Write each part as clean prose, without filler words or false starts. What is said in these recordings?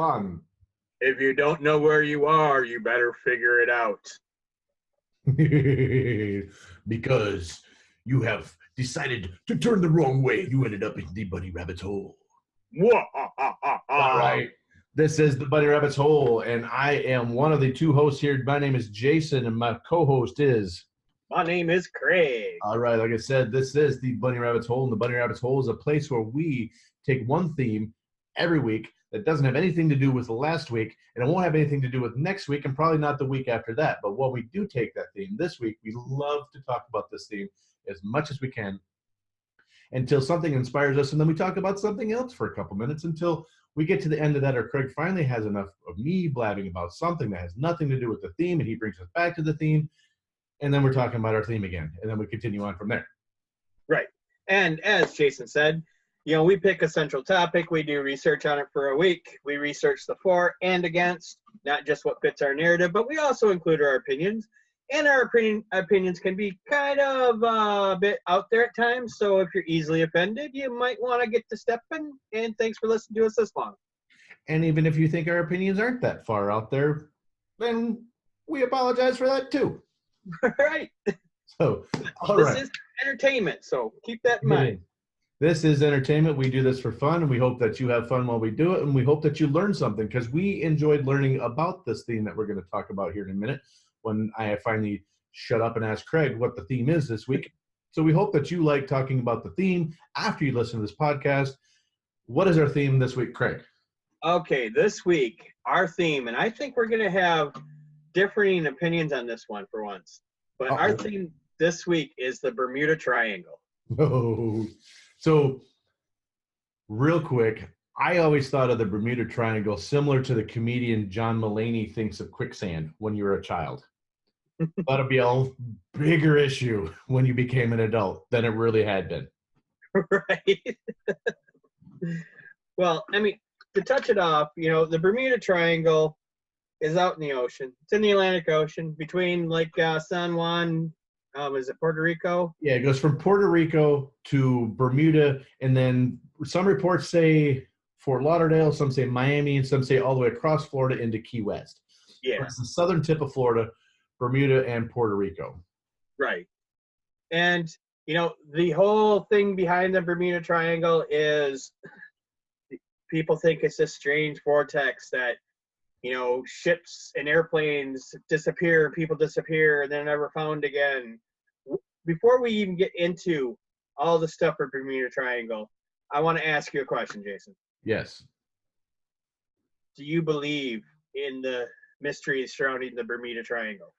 on. If you don't know where you are, you better figure it out. Because you have decided to turn the wrong way. You ended up in the bunny rabbit's hole. All right. This is the Bunny Rabbit's Hole, and I am one of the two hosts here. My name is Jason, and my co-host is... My name is Craig. All right, like I said, this is the Bunny Rabbit's Hole, and the Bunny Rabbit's Hole is a place where we take one theme every week that doesn't have anything to do with last week, and it won't have anything to do with next week, and probably not the week after that. But when we do take that theme this week, we love to talk about this theme as much as we can until something inspires us, and then we talk about something else for a couple minutes until we get to the end of that, or Craig finally has enough of me blabbing about something that has nothing to do with the theme, and he brings us back to the theme, and then we're talking about our theme again, and then we continue on from there. Right. And as Jason said, you know, we pick a central topic, we do research on it for a week, we research the for and against, not just what fits our narrative, but we also include our opinions. And our opinions can be kind of a bit out there at times. So if you're easily offended, you might want to get to stepping. And thanks for listening to us this long. And even if you think our opinions aren't that far out there, then we apologize for that too. Right. So, this is entertainment. So keep that in mind. This is entertainment. We do this for fun, and we hope that you have fun while we do it. And we hope that you learn something, because we enjoyed learning about this theme that we're going to talk about here in a minute, when I finally shut up and asked Craig what the theme is this week. So we hope that you like talking about the theme after you listen to this podcast. What is our theme this week, Craig? Okay, this week, our theme, and I think we're going to have differing opinions on this one for once, but our theme this week is the Bermuda Triangle. Oh, so real quick, I always thought of the Bermuda Triangle similar to the comedian John Mulaney thinks of quicksand when you were a child. That'll be a bigger issue when you became an adult than it really had been. Right. Well, I mean, to touch it off, you know, the Bermuda Triangle is out in the ocean. It's in the Atlantic Ocean between like San Juan, is it Puerto Rico? Yeah, it goes from Puerto Rico to Bermuda, and then some reports say Fort Lauderdale, some say Miami, and some say all the way across Florida into Key West. Yeah. It's the southern tip of Florida, Bermuda, and Puerto Rico. Right. And, you know, the whole thing behind the Bermuda Triangle is people think it's this strange vortex that, you know, ships and airplanes disappear, people disappear, and they're never found again. Before we even get into all the stuff for Bermuda Triangle, I want to ask you a question, Jason. Yes. Do you believe in the mysteries surrounding the Bermuda Triangle?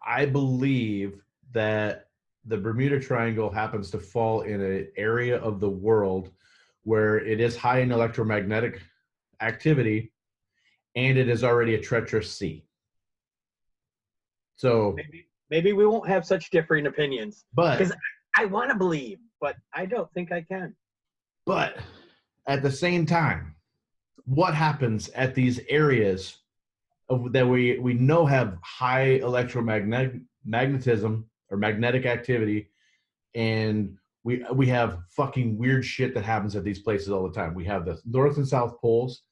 I believe that the Bermuda Triangle happens to fall in an area of the world where it is high in electromagnetic activity, and it is already a treacherous sea. So maybe we won't have such differing opinions. But because I want to believe, but I don't think I can. But at the same time, what happens at these areas that we know have high electromagnetism or magnetic activity, and we have fucking weird shit that happens at these places all the time. We have the North and South Poles.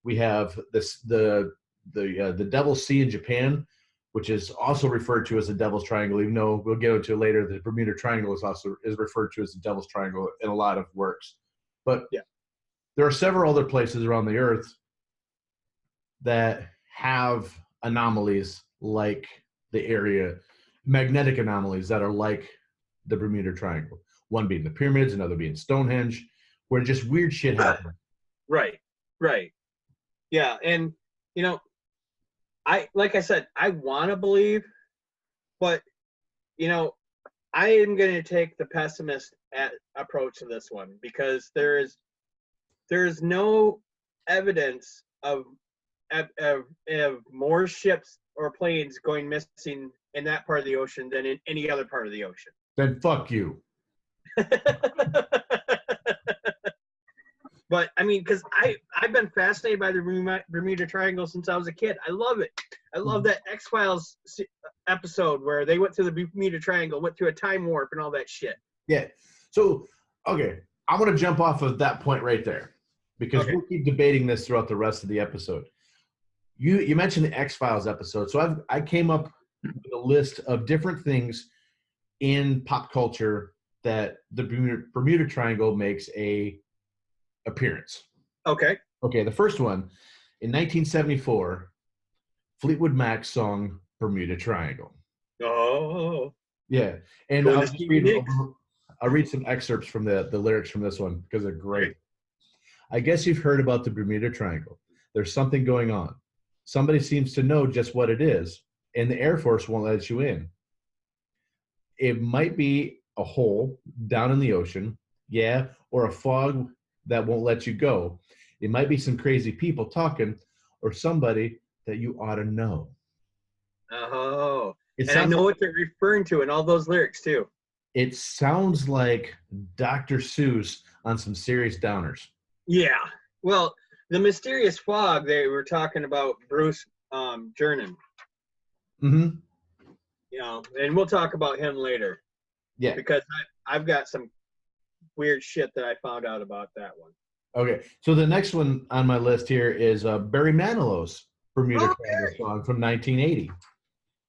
We have the Devil's Sea in Japan, which is also referred to as the Devil's Triangle, even though we'll get into it later. The Bermuda Triangle is referred to as the Devil's Triangle in a lot of works. But yeah, there are several other places around the earth that have anomalies like the area, magnetic anomalies that are like the Bermuda Triangle. One being the pyramids, another being Stonehenge, where just weird shit happens. Right. Yeah, and you know, like I said, I want to believe, but you know, I am going to take the pessimist approach to this one, because there is no evidence of more ships or planes going missing in that part of the ocean than in any other part of the ocean. Then fuck you. But I mean, because I've been fascinated by the Bermuda Triangle since I was a kid. I love it. I love that X-Files episode where they went through the Bermuda Triangle, went through a time warp and all that shit. Yeah. So, okay, I want to jump off of that point right there. because Okay. we'll keep debating this throughout the rest of the episode. You mentioned the X-Files episode, so I came up with a list of different things in pop culture that the Bermuda Triangle makes a appearance. Okay. Okay, the first one in 1974, Fleetwood Mac's song "Bermuda Triangle." Oh, Yeah, and going to Stevie Nicks. I'll read some excerpts from the lyrics from this one because they're great. Okay. I guess you've heard about the Bermuda Triangle. There's something going on. Somebody seems to know just what it is, and the Air Force won't let you in. It might be a hole down in the ocean, yeah, or a fog that won't let you go. It might be some crazy people talking, or somebody that you ought to know. Oh, It and I sounds know like, what they're referring to in all those lyrics too. it sounds like Dr. Seuss on some serious downers. Yeah. Well, the mysterious fog they were talking about Bruce Jernan, Mm-hmm. and we'll talk about him later Yeah. because I've got some weird shit that I found out about that one. Okay. So the next one on my list here is Barry Manilow's Bermuda Triangle Barry. song from 1980.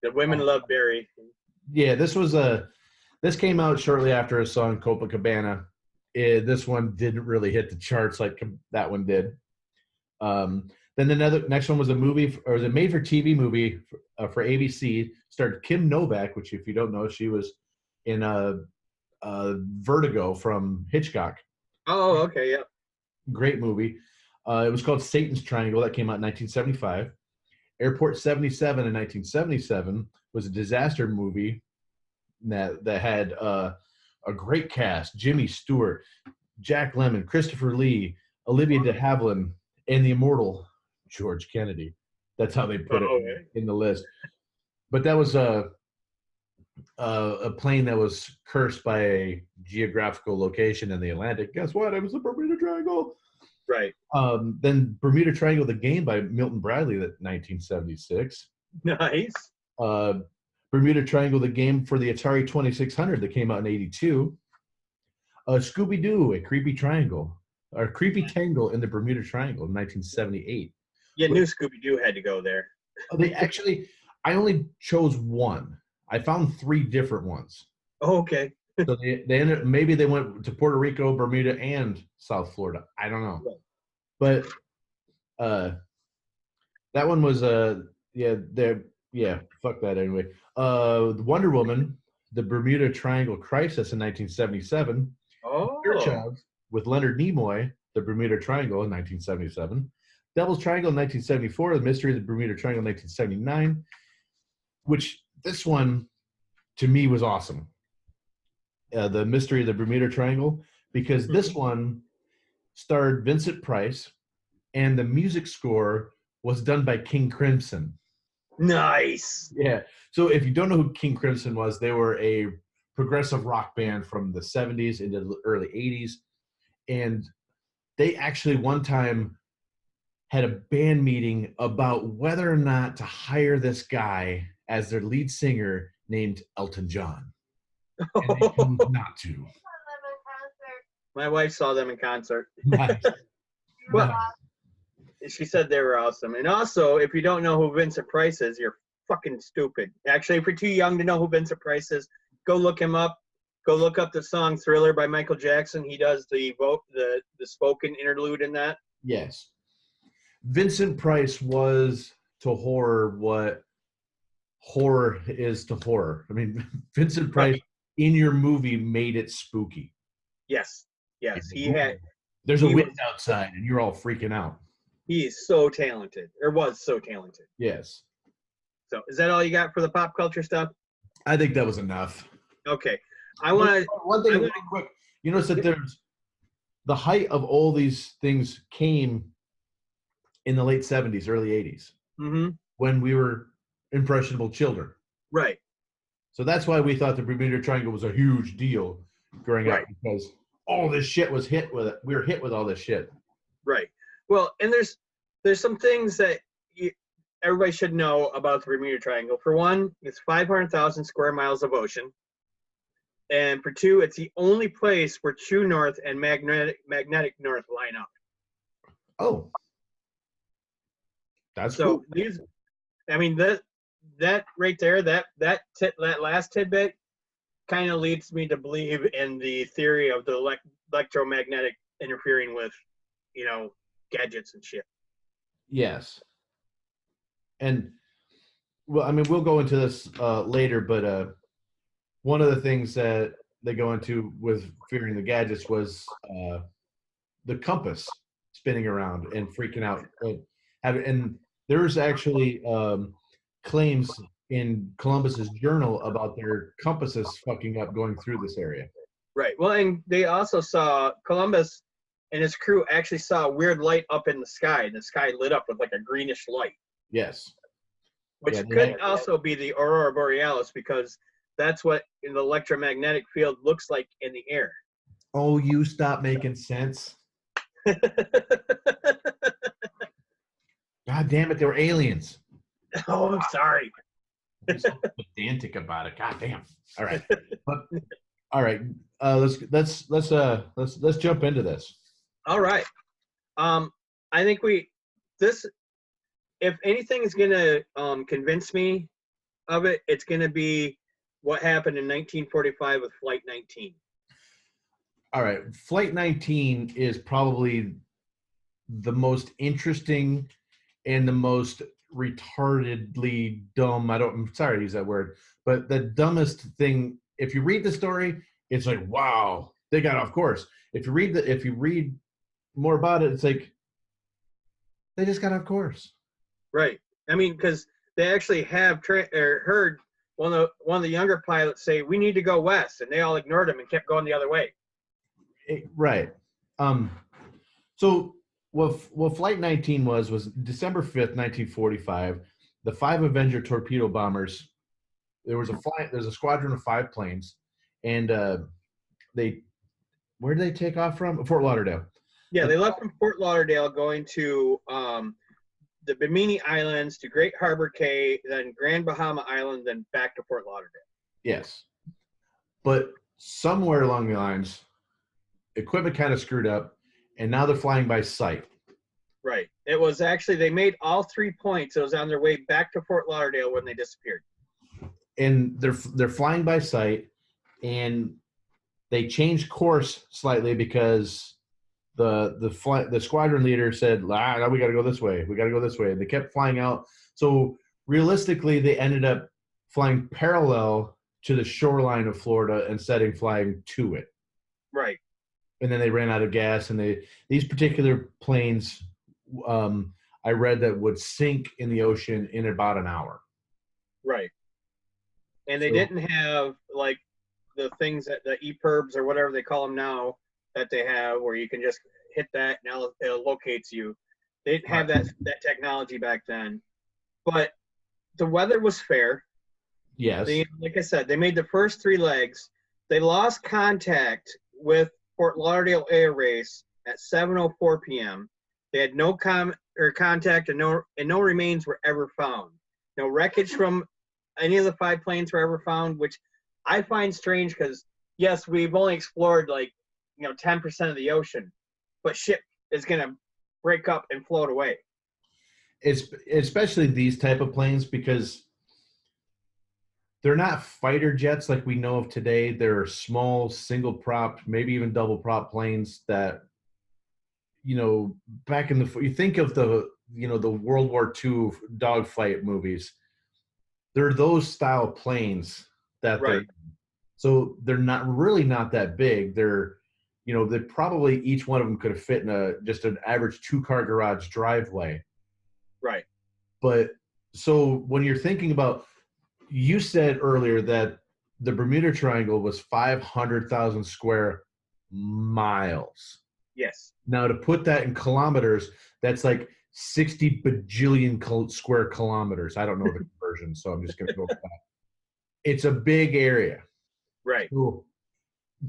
The women love Barry. Yeah, this came out shortly after his song Copacabana. This one didn't really hit the charts like that one did. Then the next one was a made-for-TV movie for ABC. Starred Kim Novak, which, if you don't know, she was in Vertigo from Hitchcock. Oh, okay, yep. Great movie. It was called Satan's Triangle. That came out in 1975. Airport 77 in 1977 was a disaster movie that had a great cast: Jimmy Stewart, Jack Lemmon, Christopher Lee, Olivia de Havilland, and the immortal George Kennedy. That's how they put it Okay. in the list. But that was a plane that was cursed by a geographical location in the Atlantic. Guess what? It was the Bermuda Triangle. Right. Then Bermuda Triangle, the game by Milton Bradley, that 1976. Nice. Bermuda Triangle, the game for the Atari 2600 that came out in 82. Scooby-Doo, a creepy triangle, or creepy tangle in the Bermuda Triangle in 1978. Yeah, new Scooby-Doo had to go there. I only chose one. I found three different ones. Oh, okay. So maybe they went to Puerto Rico, Bermuda, and South Florida. I don't know. But that one was fuck that anyway. Wonder Woman, the Bermuda Triangle Crisis in 1977. Oh. Fairchild with Leonard Nimoy, the Bermuda Triangle in 1977. Devil's Triangle in 1974. The Mystery of the Bermuda Triangle in 1979. Which this one to me was awesome. The Mystery of the Bermuda Triangle, because this one starred Vincent Price, and the music score was done by King Crimson. Nice. Yeah. So if you don't know who King Crimson was, they were a progressive rock band from the 70s into the early 80s. And they actually one time had a band meeting about whether or not to hire this guy as their lead singer named Elton John. And they chose not to. My wife saw them in concert. Nice. Well, Nice. she said they were awesome. And also, if you don't know who Vincent Price is, you're fucking stupid. Actually, if you're too young to know who Vincent Price is, go look him up. Go look up the song "Thriller" by Michael Jackson. He does the spoken interlude in that. Yes. Vincent Price was to horror what horror is to horror. I mean, Vincent Price in your movie made it spooky. Yes. There's a wind outside, and you're all freaking out. He is so talented, or was so talented. Yes. So, is that all you got for the pop culture stuff? I think that was enough. Okay. I want to. One thing, real quick. You notice that there's the height of all these things came in the late 70s, early 80s, when we were impressionable children. Right. So that's why we thought the Bermuda Triangle was a huge deal growing up, because all this shit was hit with it. We were hit with all this shit. Right. Well, and there's some things that everybody should know about the Bermuda Triangle. For one, it's 500,000 square miles of ocean. And for two, it's the only place where true north and magnetic north line up. Oh, that's So cool. these, I mean, that right there, that last tidbit kind of leads me to believe in the theory of the electromagnetic interfering with, you know, gadgets and shit. Yes. And well, I mean, we'll go into this later, but one of the things that they go into with fearing the gadgets was the compass spinning around and freaking out. And there's actually claims in Columbus's journal about their compasses fucking up going through this area. Right. Well, and they also saw Columbus and his crew actually saw a weird light up in the sky, and the sky lit up with like a greenish light, Yes. which Yeah. They could had, also be the aurora borealis because that's what an electromagnetic field looks like in the air. oh, you stop making sense. God damn it, they were aliens. Oh, I'm sorry. Be so pedantic about it. God damn. All right. But all right. Let's jump into this. All right. I think this, if anything is gonna convince me of it, it's gonna be what happened in 1945 with Flight 19. All right. Flight 19 is probably the most interesting and the most retardedly dumb. I'm sorry to use that word, but the dumbest thing. If you read the story, it's like, wow, they got off course. If you read more about it, it's like they just got off course. Right. I mean, because they actually have heard one of the younger pilots say, "We need to go west," and they all ignored him and kept going the other way. Right. Um. So what Flight 19 was December 5th, 1945. The 5 Avenger torpedo bombers. There's a squadron of 5 planes, and they where did they take off from? Fort Lauderdale. Yeah, Uh, they left from Fort Lauderdale going to the Bimini Islands to Great Harbor Cay, then Grand Bahama Island, then back to Fort Lauderdale. yes, but somewhere along the lines, equipment kind of screwed up, and now they're flying by sight. Right. It was actually, they made all 3 points. It was on their way back to Fort Lauderdale when they disappeared. And they're flying by sight, and they changed course slightly because the squadron leader said, "Ah, we got to go this way. We got to go this way." And they kept flying out. So realistically, they ended up flying parallel to the shoreline of Florida instead of flying to it. Right. And then they ran out of gas, and these particular planes, I read that would sink in the ocean in about an hour. Right. And they So, didn't have like the things that the EPIRBs or whatever they call them now that they have where you can just hit that and it locates you. They didn't have that technology back then. But the weather was fair. yes, Like I said, they made the first 3 legs. They lost contact with Fort Lauderdale Air Base at 7:04 p.m. They had no contact, and no remains were ever found. No wreckage from any of the 5 planes were ever found, which I find strange because yes, we've only explored 10% of the ocean, but shit is gonna break up and float away. it's especially these type of planes because they're not fighter jets like we know of today. They're small, single prop, maybe even double prop planes that, back in you think of the World War II dogfight movies. They're those style planes that Right. so they're not that big. They probably each one of them could have fit in just an average 2-car garage driveway. Right. But so when you're thinking about, you said earlier that the Bermuda Triangle was 500,000 square miles. Yes. Now, to put that in kilometers, that's like 60 bajillion square kilometers. I don't know the conversion, so I'm just going to go with that. It's a big area. Right. So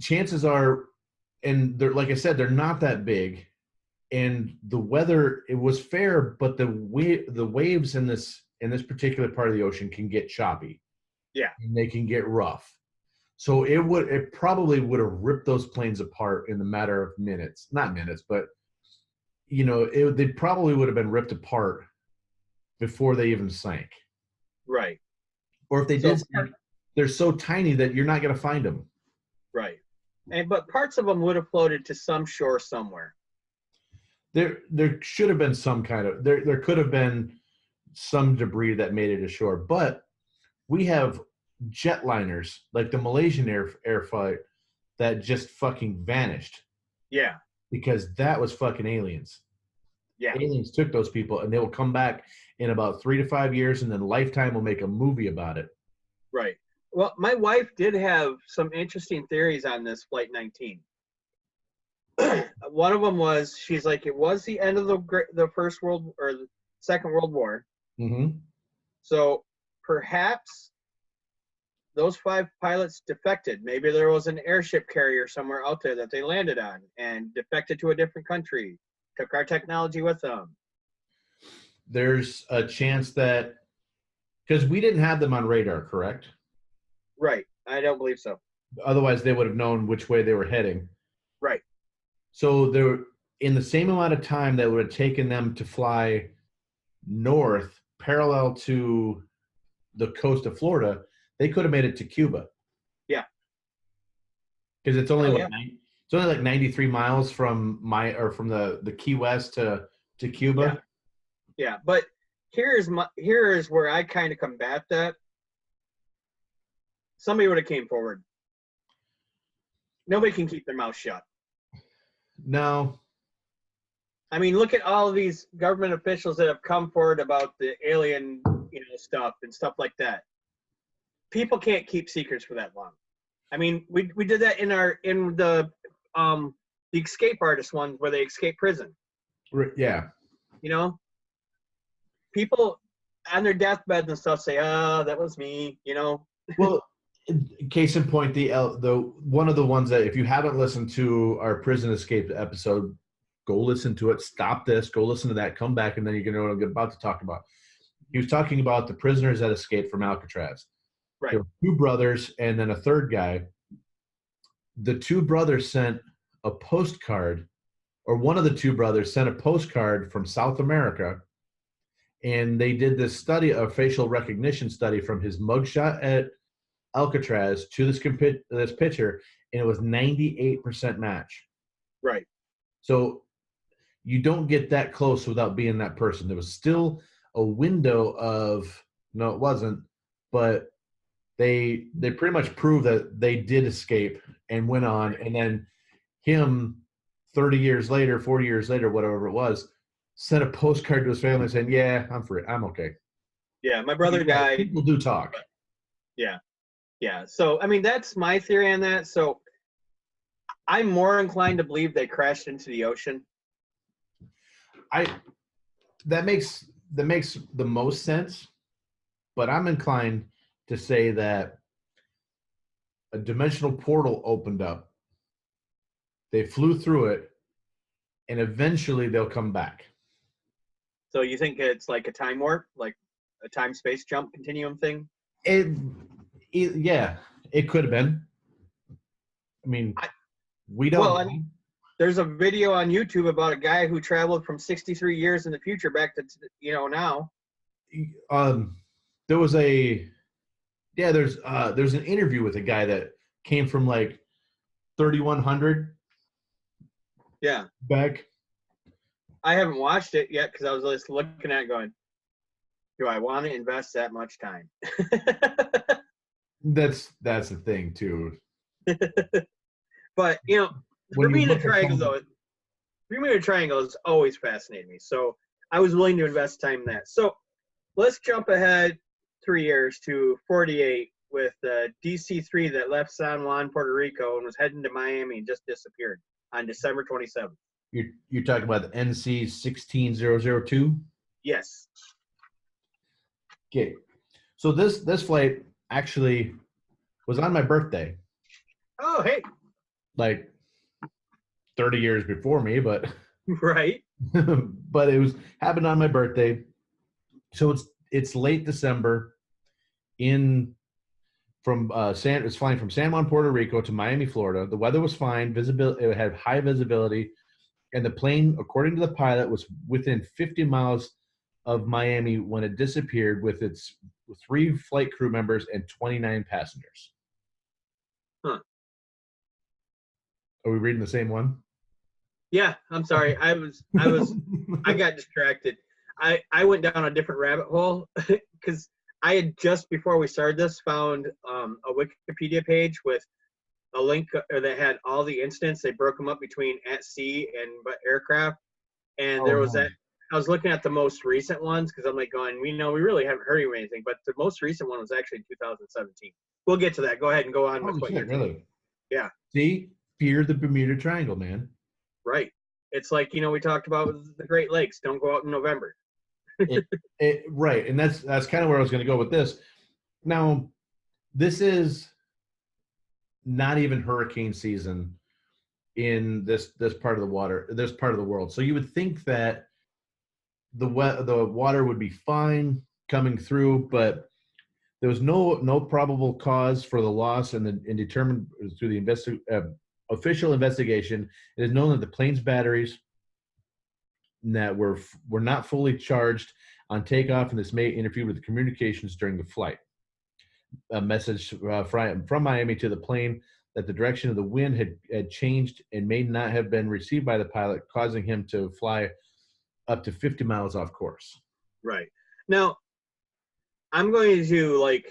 chances are, and they're, like I said, they're not that big. And the weather, it was fair, but the waves in this particular part of the ocean can get choppy. Yeah. And they can get rough. So it probably would have ripped those planes apart in the matter of minutes. Not minutes, but they probably would have been ripped apart before they even sank. Right. Or if they So did sink, they're so tiny that you're not going to find them. right. But parts of them would have floated to some shore somewhere. There should have been some kind of there could have been some debris that made it ashore, but we have jetliners like the Malaysian air flight that just fucking vanished Yeah. because that was fucking aliens. Yeah. Aliens took those people, and they will come back in about 3 to 5 years, and then Lifetime will make a movie about it. Right. Well, my wife did have some interesting theories on this Flight 19. One of them was, she's like, it was the end of the First World or the Second World War. Mm-hmm. So perhaps those 5 pilots defected. Maybe there was an airship carrier somewhere out there that they landed on and defected to a different country, took our technology with them. There's a chance that, because we didn't have them on radar, correct? Right. I don't believe so. Otherwise, they would have known which way they were heading. Right. So they're in the same amount of time that would have taken them to fly north, parallel to the coast of Florida, they could have made it to Cuba. Yeah. Because it's only it's only like 93 miles from the Key West to Cuba. Yeah. But here is where I kind of combat that. Somebody would have came forward. Nobody can keep their mouth shut. No. I mean, look at all of these government officials that have come forward about the alien, stuff and stuff like that. People can't keep secrets for that long. I mean, we did that in the escape artist ones where they escape prison. Yeah. People on their deathbeds and stuff say, "Oh, that was me," Well, case in point, the one of the ones that, if you haven't listened to our prison escape episode, go listen to it. Stop this. Go listen to that. Come back, and then you're going to know what I'm about to talk about. He was talking about the prisoners that escaped from Alcatraz. Right. There were 2 brothers and then a third guy. The 2 brothers sent a postcard, or one of the 2 brothers sent a postcard from South America, and they did this study, a facial recognition study, from his mugshot at Alcatraz to this picture, and it was 98% match. Right. So you don't get that close without being that person. There was still a window of, no, it wasn't, but they pretty much proved that they did escape and went on. And then him 30 years later, 40 years later, whatever it was, sent a postcard to his family saying, "Yeah, I'm free. I'm okay." Yeah, my brother died. People do talk. Yeah. Yeah. So, I mean, that's my theory on that. So I'm more inclined to believe they crashed into the ocean. That makes the most sense, but I'm inclined to say that a dimensional portal opened up. They flew through it, and eventually they'll come back. So you think it's like a time warp, like a time-space jump continuum thing? Yeah, it could have been. I mean, we don't know. I mean, there's a video on YouTube about a guy who traveled from 63 years in the future back to now. There's an interview with a guy that came from like 3100. Yeah. Back. I haven't watched it yet because I was just looking at it going, do I want to invest that much time? That's the thing too. But Bermuda Triangle has always fascinated me. So I was willing to invest time in that. So let's jump ahead 3 years to 48 with the DC-3 that left San Juan, Puerto Rico, and was heading to Miami and just disappeared on December 27th. You're talking about the NC 16002? Yes. Okay. So this flight actually was on my birthday. Oh, hey. Like 30 years before me, but right. but it happened on my birthday. So it's late December it's flying from San Juan, Puerto Rico to Miami, Florida. The weather was fine. It had high visibility. And the plane, according to the pilot, was within 50 miles of Miami when it disappeared with its 3 flight crew members and 29 passengers. Huh. Are we reading the same one? Yeah, I'm sorry. I got distracted. I went down a different rabbit hole because I had just before we started this found a Wikipedia page with a link that had all the incidents. They broke them up between at sea and aircraft, and there was that. I was looking at the most recent ones because I'm like going, we really haven't heard of anything, but the most recent one was actually in 2017. We'll get to that. Go ahead and go on with what you're doing. Really? Yeah. See, fear the Bermuda Triangle, man. Right. It's like, we talked about with the Great Lakes. Don't go out in November. Right, and that's kind of where I was going to go with this. Now, this is not even hurricane season in this part of the world. So you would think that the water would be fine coming through, but there was no probable cause for the loss, and determined through the official investigation, it is known that the plane's batteries that were not fully charged on takeoff, and this may interfere with the communications during the flight. A message from Miami to the plane that the direction of the wind had changed and may not have been received by the pilot, causing him to fly up to 50 miles off course. Right. Now, I'm going to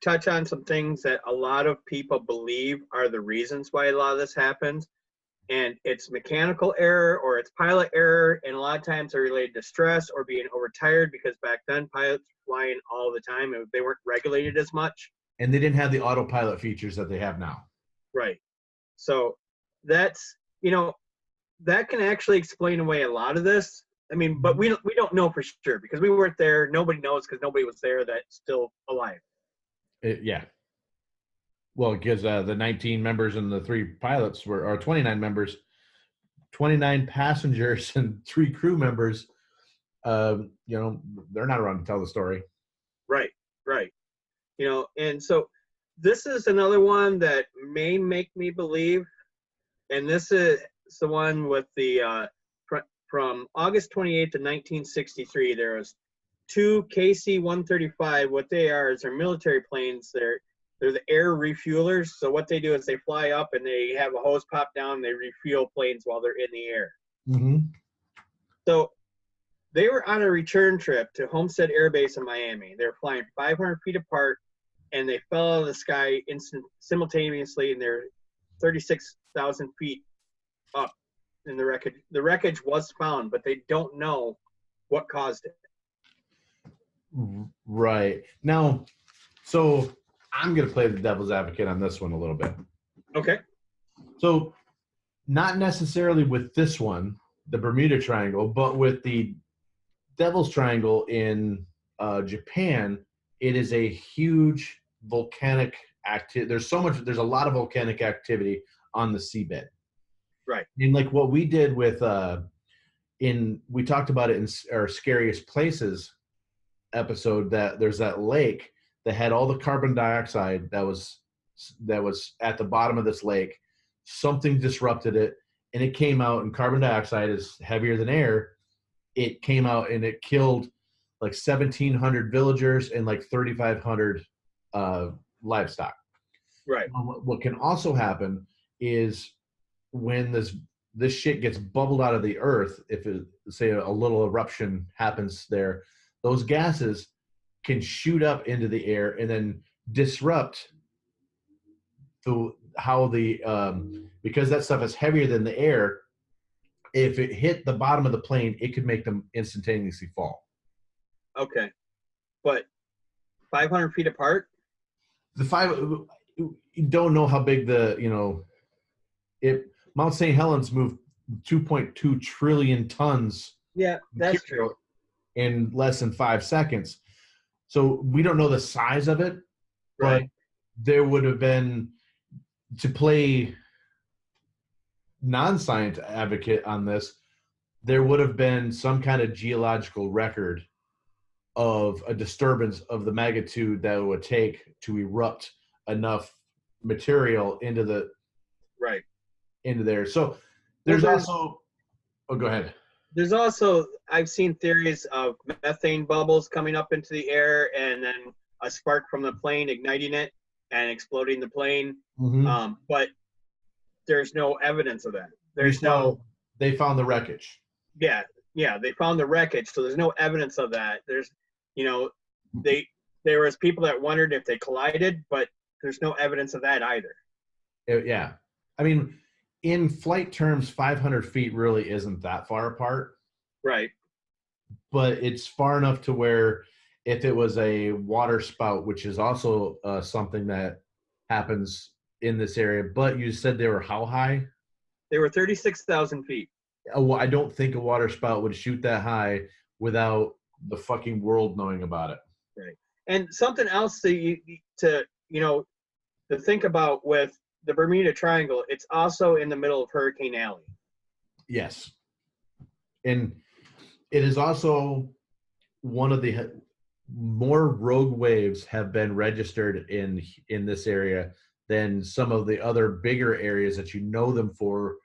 touch on some things that a lot of people believe are the reasons why a lot of this happens. And it's mechanical error or it's pilot error. And a lot of times they're related to stress or being overtired, because back then pilots were flying all the time and they weren't regulated as much. And they didn't have the autopilot features that they have now. Right. So that's, that can actually explain away a lot of this. I mean, but we don't know for sure because we weren't there. Nobody knows because nobody was there that's still alive. Yeah. Well, because the 19 members and the 3 pilots or 29 members, 29 passengers and 3 crew members, they're not around to tell the story. Right. And so this is another one that may make me believe, and this is the one with the from August 28th to 1963. There was 2 KC-135. What they are is they're military planes. They're the air refuelers. So what they do is they fly up and they have a hose pop down. And they refuel planes while they're in the air. Mm-hmm. So they were on a return trip to Homestead Air Base in Miami. They were flying 500 feet apart, and they fell out of the sky simultaneously, and they're 36,000 feet up in the wreckage. The wreckage was found, but they don't know what caused it. Right. Now, so I'm going to play the devil's advocate on this one a little bit. Okay. So not necessarily with this one, the Bermuda Triangle, but with the Devil's Triangle in Japan, it is a huge volcanic activity. There's a lot of volcanic activity on the seabed. Right. And like what we did with, we talked about it in our Scariest Places episode, that there's that lake that had all the carbon dioxide that was at the bottom of this lake. Something disrupted it, and it came out, and carbon dioxide is heavier than air. It came out and it killed like 1,700 villagers and like 3,500 livestock. Right. What can also happen is when this shit gets bubbled out of the earth, if say a little eruption happens there, those gases can shoot up into the air and then disrupt because that stuff is heavier than the air. If it hit the bottom of the plane, it could make them instantaneously fall. Okay. But 500 feet apart? You don't know how big Mount St. Helens moved 2.2 trillion tons. Yeah, that's true. In less than 5 seconds. So we don't know the size of it, right. But there would have been, to play non-science advocate on this, there would have been some kind of geological record of a disturbance of the magnitude that it would take to erupt enough material into there. So there's also Oh, go ahead. There's also, I've seen theories of methane bubbles coming up into the air and then a spark from the plane igniting it and exploding the plane. Mm-hmm. But there's no evidence of that. You There's found no, they found the wreckage. yeah, yeah, they found the wreckage, so there's no evidence of that. There's, you know, they there was people that wondered if they collided, but there's no evidence of that either. Yeah, I mean, in flight terms, 500 feet really isn't that far apart, Right. but it's far enough to where if it was a water spout, which is also something that happens in this area, but you said they were how high? They were 36,000 feet. I don't think a water spout would shoot that high without the fucking world knowing about it. Right. And something else to think about with the Bermuda Triangle, it's also in the middle of Hurricane Alley. Yes. And it is also one of the more rogue waves have been registered in this area than some of the other bigger areas that you know them for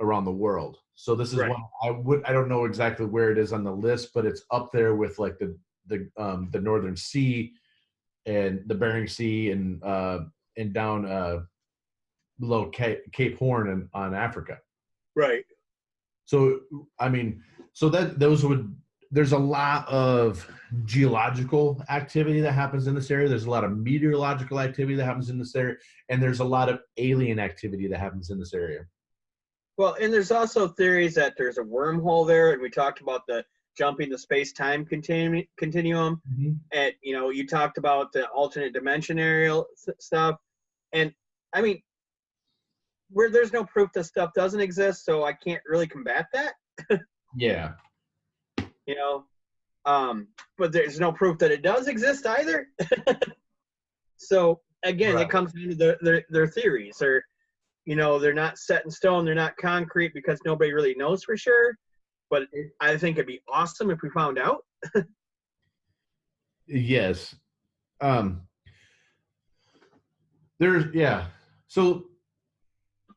around the world. So this is Right. one I don't know exactly where it is on the list, but it's up there with like the Northern Sea and the Bering Sea and down below Cape Horn on Africa. Right. So I mean, so that those would there's a lot of geological activity that happens in this area. There's a lot of meteorological activity that happens in this area, and there's a lot of alien activity that happens in this area. Well, and there's also theories that there's a wormhole there, and we talked about the jumping the space-time continuum, Mm-hmm. and you talked about the alternate dimension aerial stuff, and I mean, where there's no proof that stuff doesn't exist, so I can't really combat that. Yeah. you know, but there's no proof that it does exist either. So again, Right. it comes into their theories, or they're not set in stone, they're not concrete because nobody really knows for sure. But I think it'd be awesome if we found out. Yes. Um, yeah. So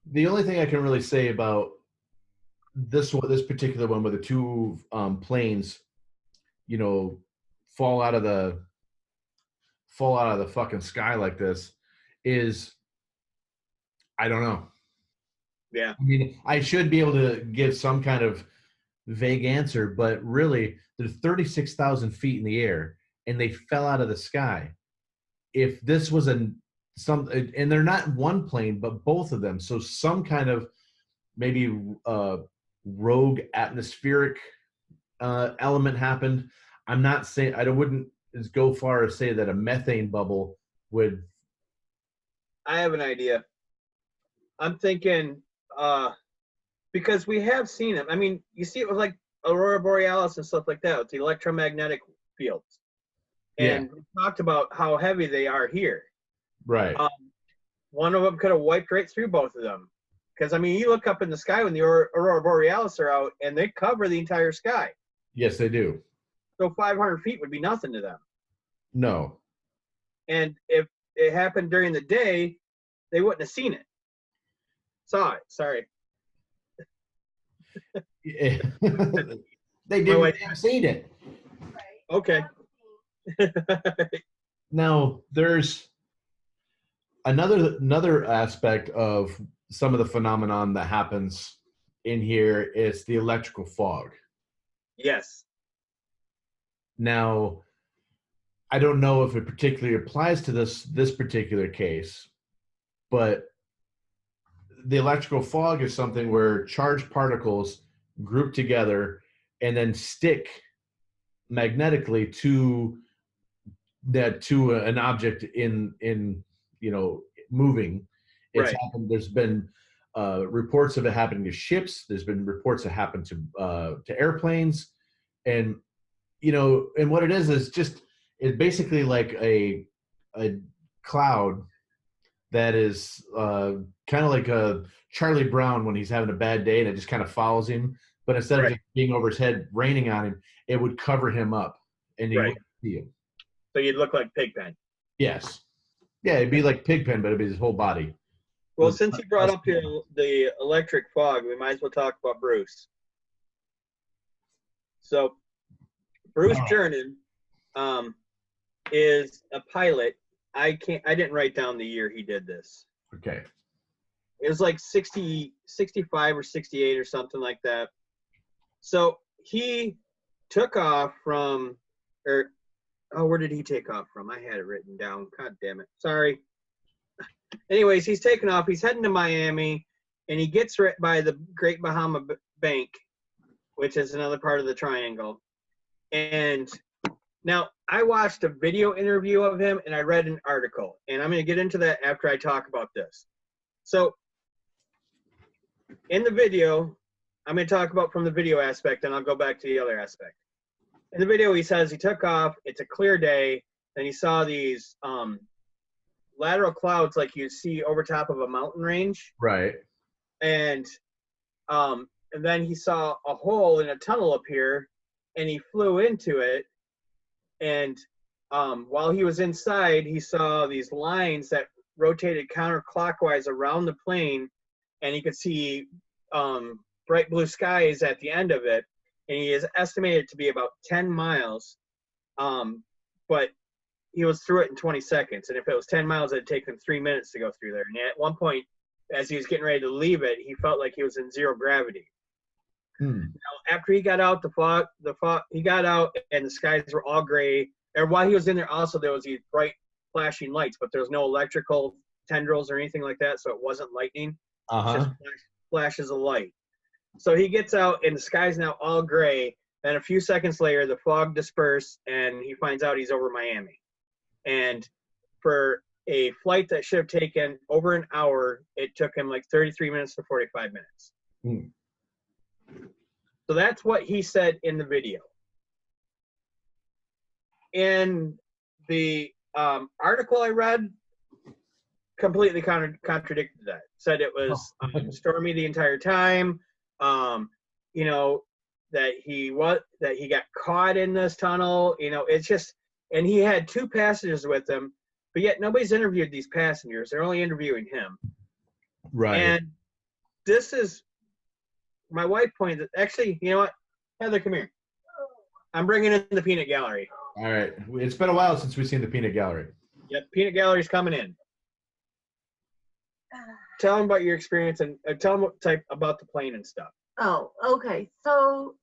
the only thing I can really say about this particular one, where the two planes, you know, fall out of the fucking sky like this, is I don't know. Yeah. I mean, I should be able to give some kind of vague answer, but really, they're 36,000 feet in the air, and they fell out of the sky. If this was and they're not one plane, but both of them, so some kind of maybe rogue atmospheric element happened. I'm not saying I wouldn't go far as say that a methane bubble would. I have an idea. I'm thinking because we have seen them. I mean, you see it with like Aurora Borealis and stuff like that with the electromagnetic fields. And we talked about how heavy they are here. Right. One of them could have wiped right through both of them. Because, I mean, you look up in the sky when the Aurora Borealis are out, and they cover the entire sky. Yes, they do. So 500 feet would be nothing to them. No. And if it happened during the day, they wouldn't have seen it. Saw it. Sorry. They didn't have seen it. Okay. Now, there's another aspect of some of the phenomenon that happens in here is the electrical fog. Yes. Now, I don't know if it particularly applies to this particular case, but the electrical fog is something where charged particles group together and then stick magnetically to an object in moving. It's right. happened. There's been reports of it happening to ships. There's been reports that happened to airplanes, and and what it is just it's basically like a cloud that is kind of like a Charlie Brown when he's having a bad day, and it just kind of follows him. But instead of just being over his head, raining on him, it would cover him up, and he wouldn't see him. So you'd look like Pigpen. Yes. Yeah, it'd be like Pigpen, but it'd be his whole body. Well, since you brought up the electric fog, we might as well talk about Bruce. So, Bruce Jernan is a pilot. I didn't write down the year he did this. Okay. It was like 65 or 68 or something like that. So he took off from, where did he take off from? I had it written down. God damn it. Sorry. Anyways, he's taking off. He's heading to Miami, and he gets right by the Great Bahama Bank, which is another part of the triangle. And now I watched a video interview of him, and I read an article, and I'm going to get into that after I talk about this. So in the video, I'm going to talk about from the video aspect, and I'll go back to the other aspect. In the video, he says he took off. It's a clear day, and he saw these lateral clouds like you see over top of a mountain range. Right. And then he saw a hole in a tunnel appear, and he flew into it. And while he was inside, he saw these lines that rotated counterclockwise around the plane, and he could see bright blue skies at the end of it. And he is estimated to be about 10 miles, but he was through it in 20 seconds. And if it was 10 miles, it'd take him 3 minutes to go through there. And at one point, as he was getting ready to leave it, he felt like he was in zero gravity. Now, after he got out, he got out, and the skies were all gray. And while he was in there, also there was these bright flashing lights, but there was no electrical tendrils or anything like that, so it wasn't lightning. Just flashes of light. So he gets out, and the sky's now all gray. And a few seconds later, the fog dispersed, and he finds out he's over Miami. And for a flight that should have taken over an hour, it took him like 33 minutes to 45 minutes. So that's what he said in the video. In the article I read, completely contradicted that. Said it was stormy the entire time. You know, that he got caught in this tunnel. You know, it's just, and he had 2 passengers with him, but yet nobody's interviewed these passengers. They're only interviewing him. Right. And this is, my wife pointed, actually, you know what? Heather, come here. I'm bringing in the peanut gallery. All right. It's been a while since we've seen the peanut gallery. Yep, peanut gallery's coming in. Tell them about your experience and tell them about the plane and stuff. Oh, okay. So,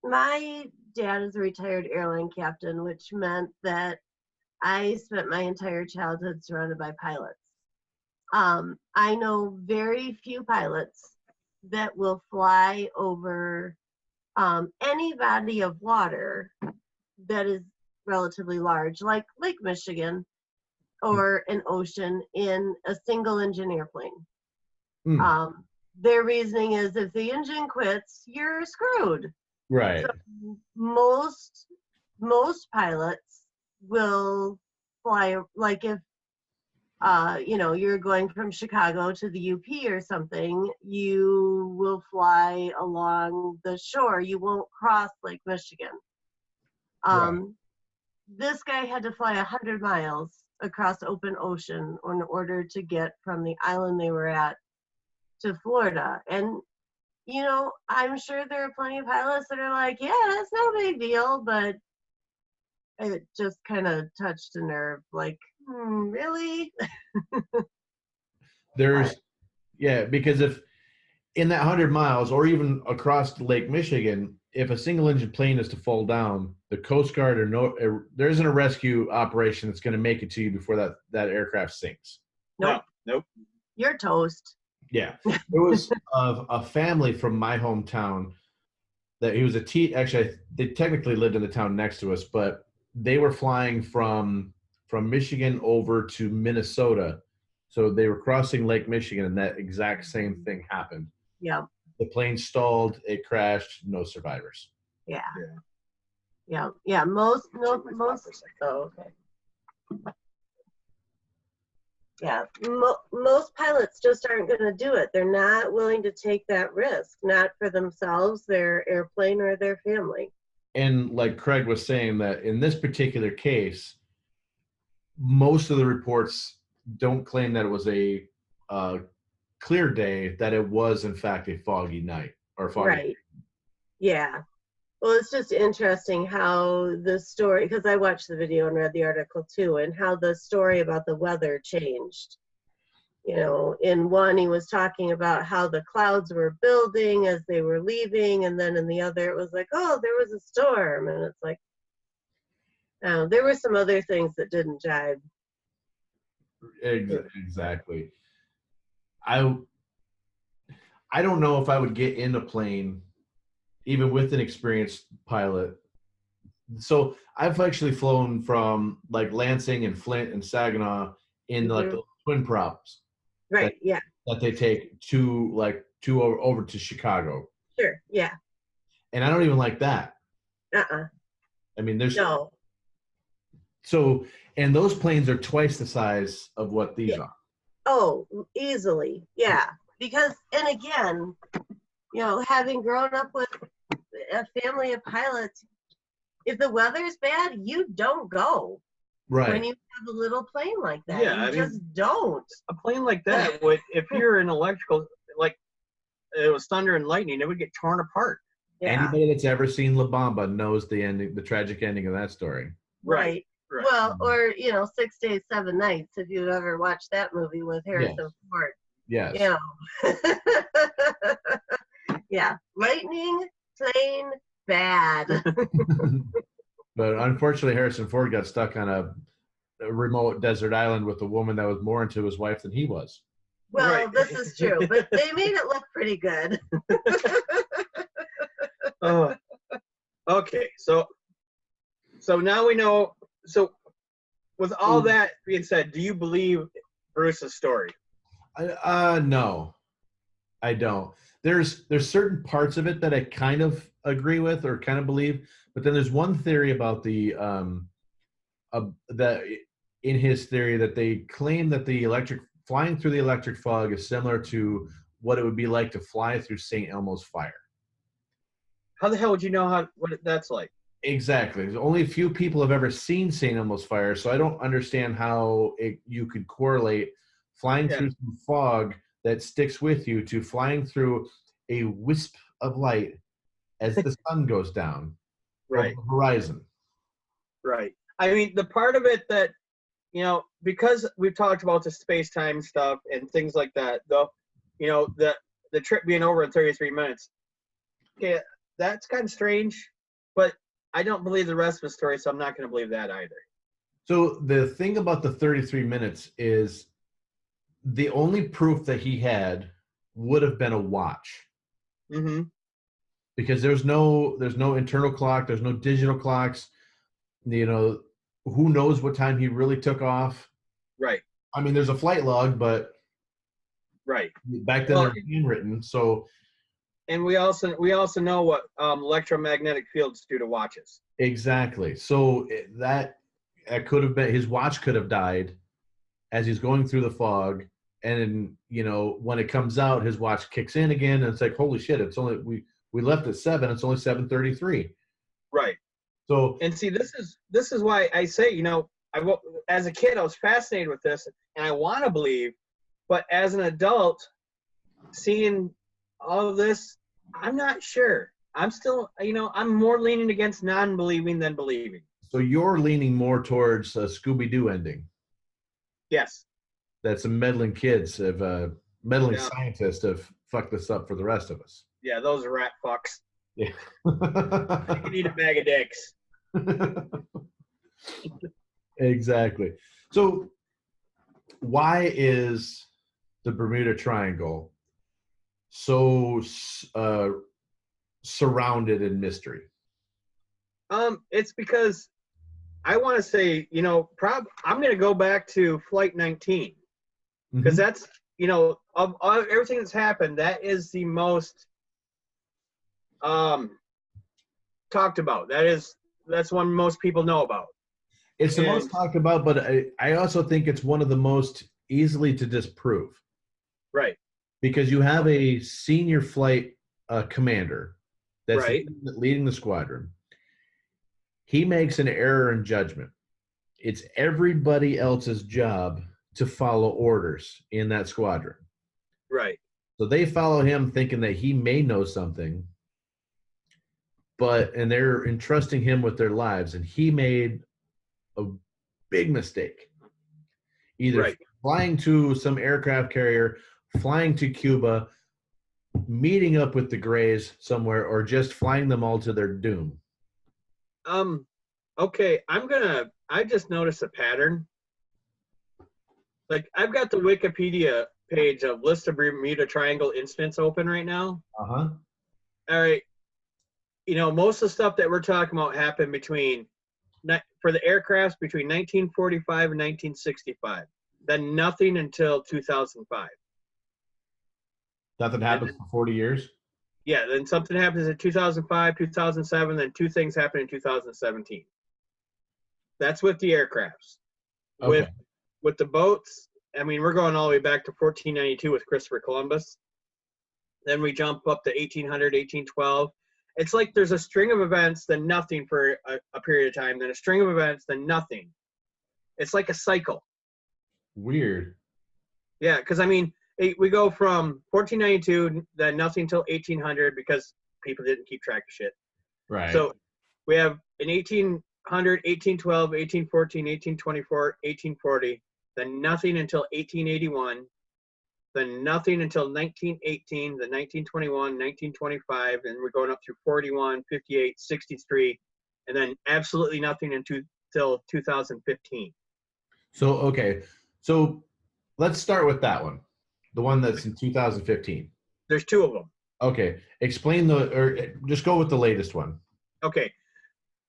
my dad is a retired airline captain, which meant that I spent my entire childhood surrounded by pilots. I know very few pilots that will fly over any body of water that is relatively large, like Lake Michigan or an ocean, in a single engine airplane. Their reasoning is if the engine quits, you're screwed. Right. So most pilots will fly, like if you know, you're going from Chicago to the UP or something, you will fly along the shore. You won't cross Lake Michigan. Right. This guy had to fly 100 miles across open ocean in order to get from the island they were at to Florida. And, you know, I'm sure there are plenty of pilots that are like, yeah, that's no big deal, but it just kind of touched a nerve, like, really? Because if in that 100 miles or even across Lake Michigan, if a single engine plane is to fall down, the Coast Guard there isn't a rescue operation that's going to make it to you before that aircraft sinks. Nope. Nope. You're toast. Yeah. There was a family from my hometown that he was actually, they technically lived in the town next to us, but they were flying from Michigan over to Minnesota. So they were crossing Lake Michigan, and that exact same thing happened. Yeah. The plane stalled, it crashed, no survivors. Yeah. Most. Oh, okay. Yeah, most pilots just aren't going to do it. They're not willing to take that risk, not for themselves, their airplane, or their family. And like Craig was saying, that in this particular case, most of the reports don't claim that it was a clear day that it was in fact a foggy night or foggy. Right. Yeah. Well, it's just interesting how the story, because I watched the video and read the article too, and how the story about the weather changed. You know, in one, he was talking about how the clouds were building as they were leaving, and then in the other, it was like, oh, there was a storm. And it's like, there were some other things that didn't jive. Exactly. I don't know if I would get in a plane, even with an experienced pilot. So I've actually flown from like Lansing and Flint and Saginaw in like the twin props. Right. That they take over to Chicago. Sure. Yeah. And I don't even like that. I mean, there's no. So, and those planes are twice the size of what these are. Oh, easily. Yeah. Because, and again, you know, having grown up with a family of pilots, if the weather's bad, you don't go. Right. When you have a little plane like that, Yeah, you just don't. A plane like that would, if you're an electrical, like it was thunder and lightning, it would get torn apart. Yeah. Anybody that's ever seen La Bamba knows the ending, the tragic ending of that story. Right. Well, or, you know, 6 Days, 7 Nights, if you've ever watched that movie with Harrison Ford. Yes. You know. Yeah. Lightning, plane, bad. But unfortunately, Harrison Ford got stuck on a remote desert island with a woman that was more into his wife than he was. Well, this is true, but they made it look pretty good. Okay, so now we know. So, with all that being said, do you believe Bruce's story? No, I don't. There's certain parts of it that I kind of agree with or kind of believe, but then there's one theory about that in his theory that they claim that flying through the electric fog is similar to what it would be like to fly through St. Elmo's fire. How the hell would you know what that's like? Exactly. There's only a few people have ever seen St. Elmo's fire, so I don't understand how you could correlate flying through some fog that sticks with you to flying through a wisp of light as the sun goes down over the horizon. Right. I mean, the part of it that, you know, because we've talked about the space-time stuff and things like that, though, you know, the trip being over in 33 minutes, okay, that's kind of strange, but I don't believe the rest of the story, so I'm not going to believe that either. So the thing about the 33 minutes is the only proof that he had would have been a watch. Mm-hmm. Because there's no internal clock, there's no digital clocks. You know, who knows what time he really took off? Right. I mean, there's a flight log, but back then they're handwritten. So, and we also know what electromagnetic fields do to watches. Exactly. So that could have been his watch could have died as he's going through the fog, and you know when it comes out, his watch kicks in again, and it's like, holy shit! It's only we left at 7. It's only 7:33. Right. So, and see, this is why I say, you know, as a kid I was fascinated with this, and I want to believe, but as an adult, seeing all of this, I'm not sure. I'm still, you know, I'm more leaning against non-believing than believing. So you're leaning more towards a Scooby-Doo ending. Yes. That some meddling kids have meddling scientists have fucked this up for the rest of us. Yeah, those are rat fucks. Yeah. You need a bag of dicks. Exactly. So why is the Bermuda Triangle so surrounded in mystery? It's because I want to say, you know, I'm going to go back to Flight 19 because that's, you know, of everything that's happened, that is the most talked about. That's one most people know about. It's the most talked about, but I also think it's one of the most easily to disprove. Right. Because you have a senior flight commander that's leading the squadron. He makes an error in judgment. It's everybody else's job to follow orders in that squadron. Right. So they follow him thinking that he may know something, and they're entrusting him with their lives, and he made a big mistake. Either Right. flying to some aircraft carrier, flying to Cuba, meeting up with the Greys somewhere, or just flying them all to their doom. Okay, I just noticed a pattern. Like, I've got the Wikipedia page of list of Bermuda Triangle incidents open right now. Uh-huh. All right. Most of the stuff that we're talking about happened for the aircrafts between 1945 and 1965. Then nothing until 2005. Nothing happens for 40 years? Yeah, then something happens in 2005, 2007, then two things happen in 2017. That's with the aircrafts. Okay. With the boats, I mean, we're going all the way back to 1492 with Christopher Columbus. Then we jump up to 1800, 1812. It's like there's a string of events, then nothing for a period of time, then a string of events, then nothing. It's like a cycle. Weird. Yeah, because, I mean, we go from 1492, then nothing till 1800 because people didn't keep track of shit. Right. So we have in 1800, 1812, 1814, 1824, 1840, then nothing until 1881, then nothing until 1918, then 1921, 1925, and we're going up through 41, 58, 63, and then absolutely nothing until 2015. So, okay. So let's start with that one. The one that's in 2015. There's two of them. Okay. Or just go with the latest one. Okay.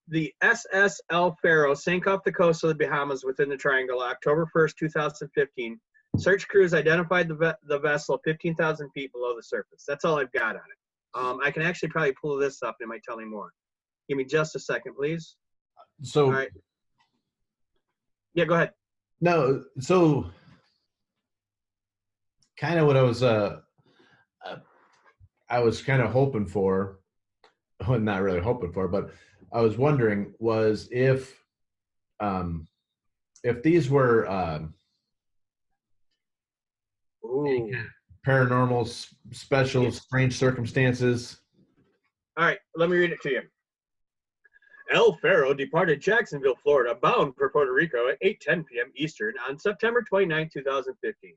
The SS El Faro sank off the coast of the Bahamas within the Triangle October 1st, 2015. Search crews identified the vessel 15,000 feet below the surface. That's all I've got on it. I can actually probably pull this up and it might tell me more. Give me just a second, please. So, all right. Yeah, go ahead. No, so kind of what I was kind of hoping for, well, not really hoping for, but I was wondering was if these were paranormal, special, strange circumstances. All right, let me read it to you. El Faro departed Jacksonville, Florida, bound for Puerto Rico at 8:10 p.m. Eastern on September 29, 2015.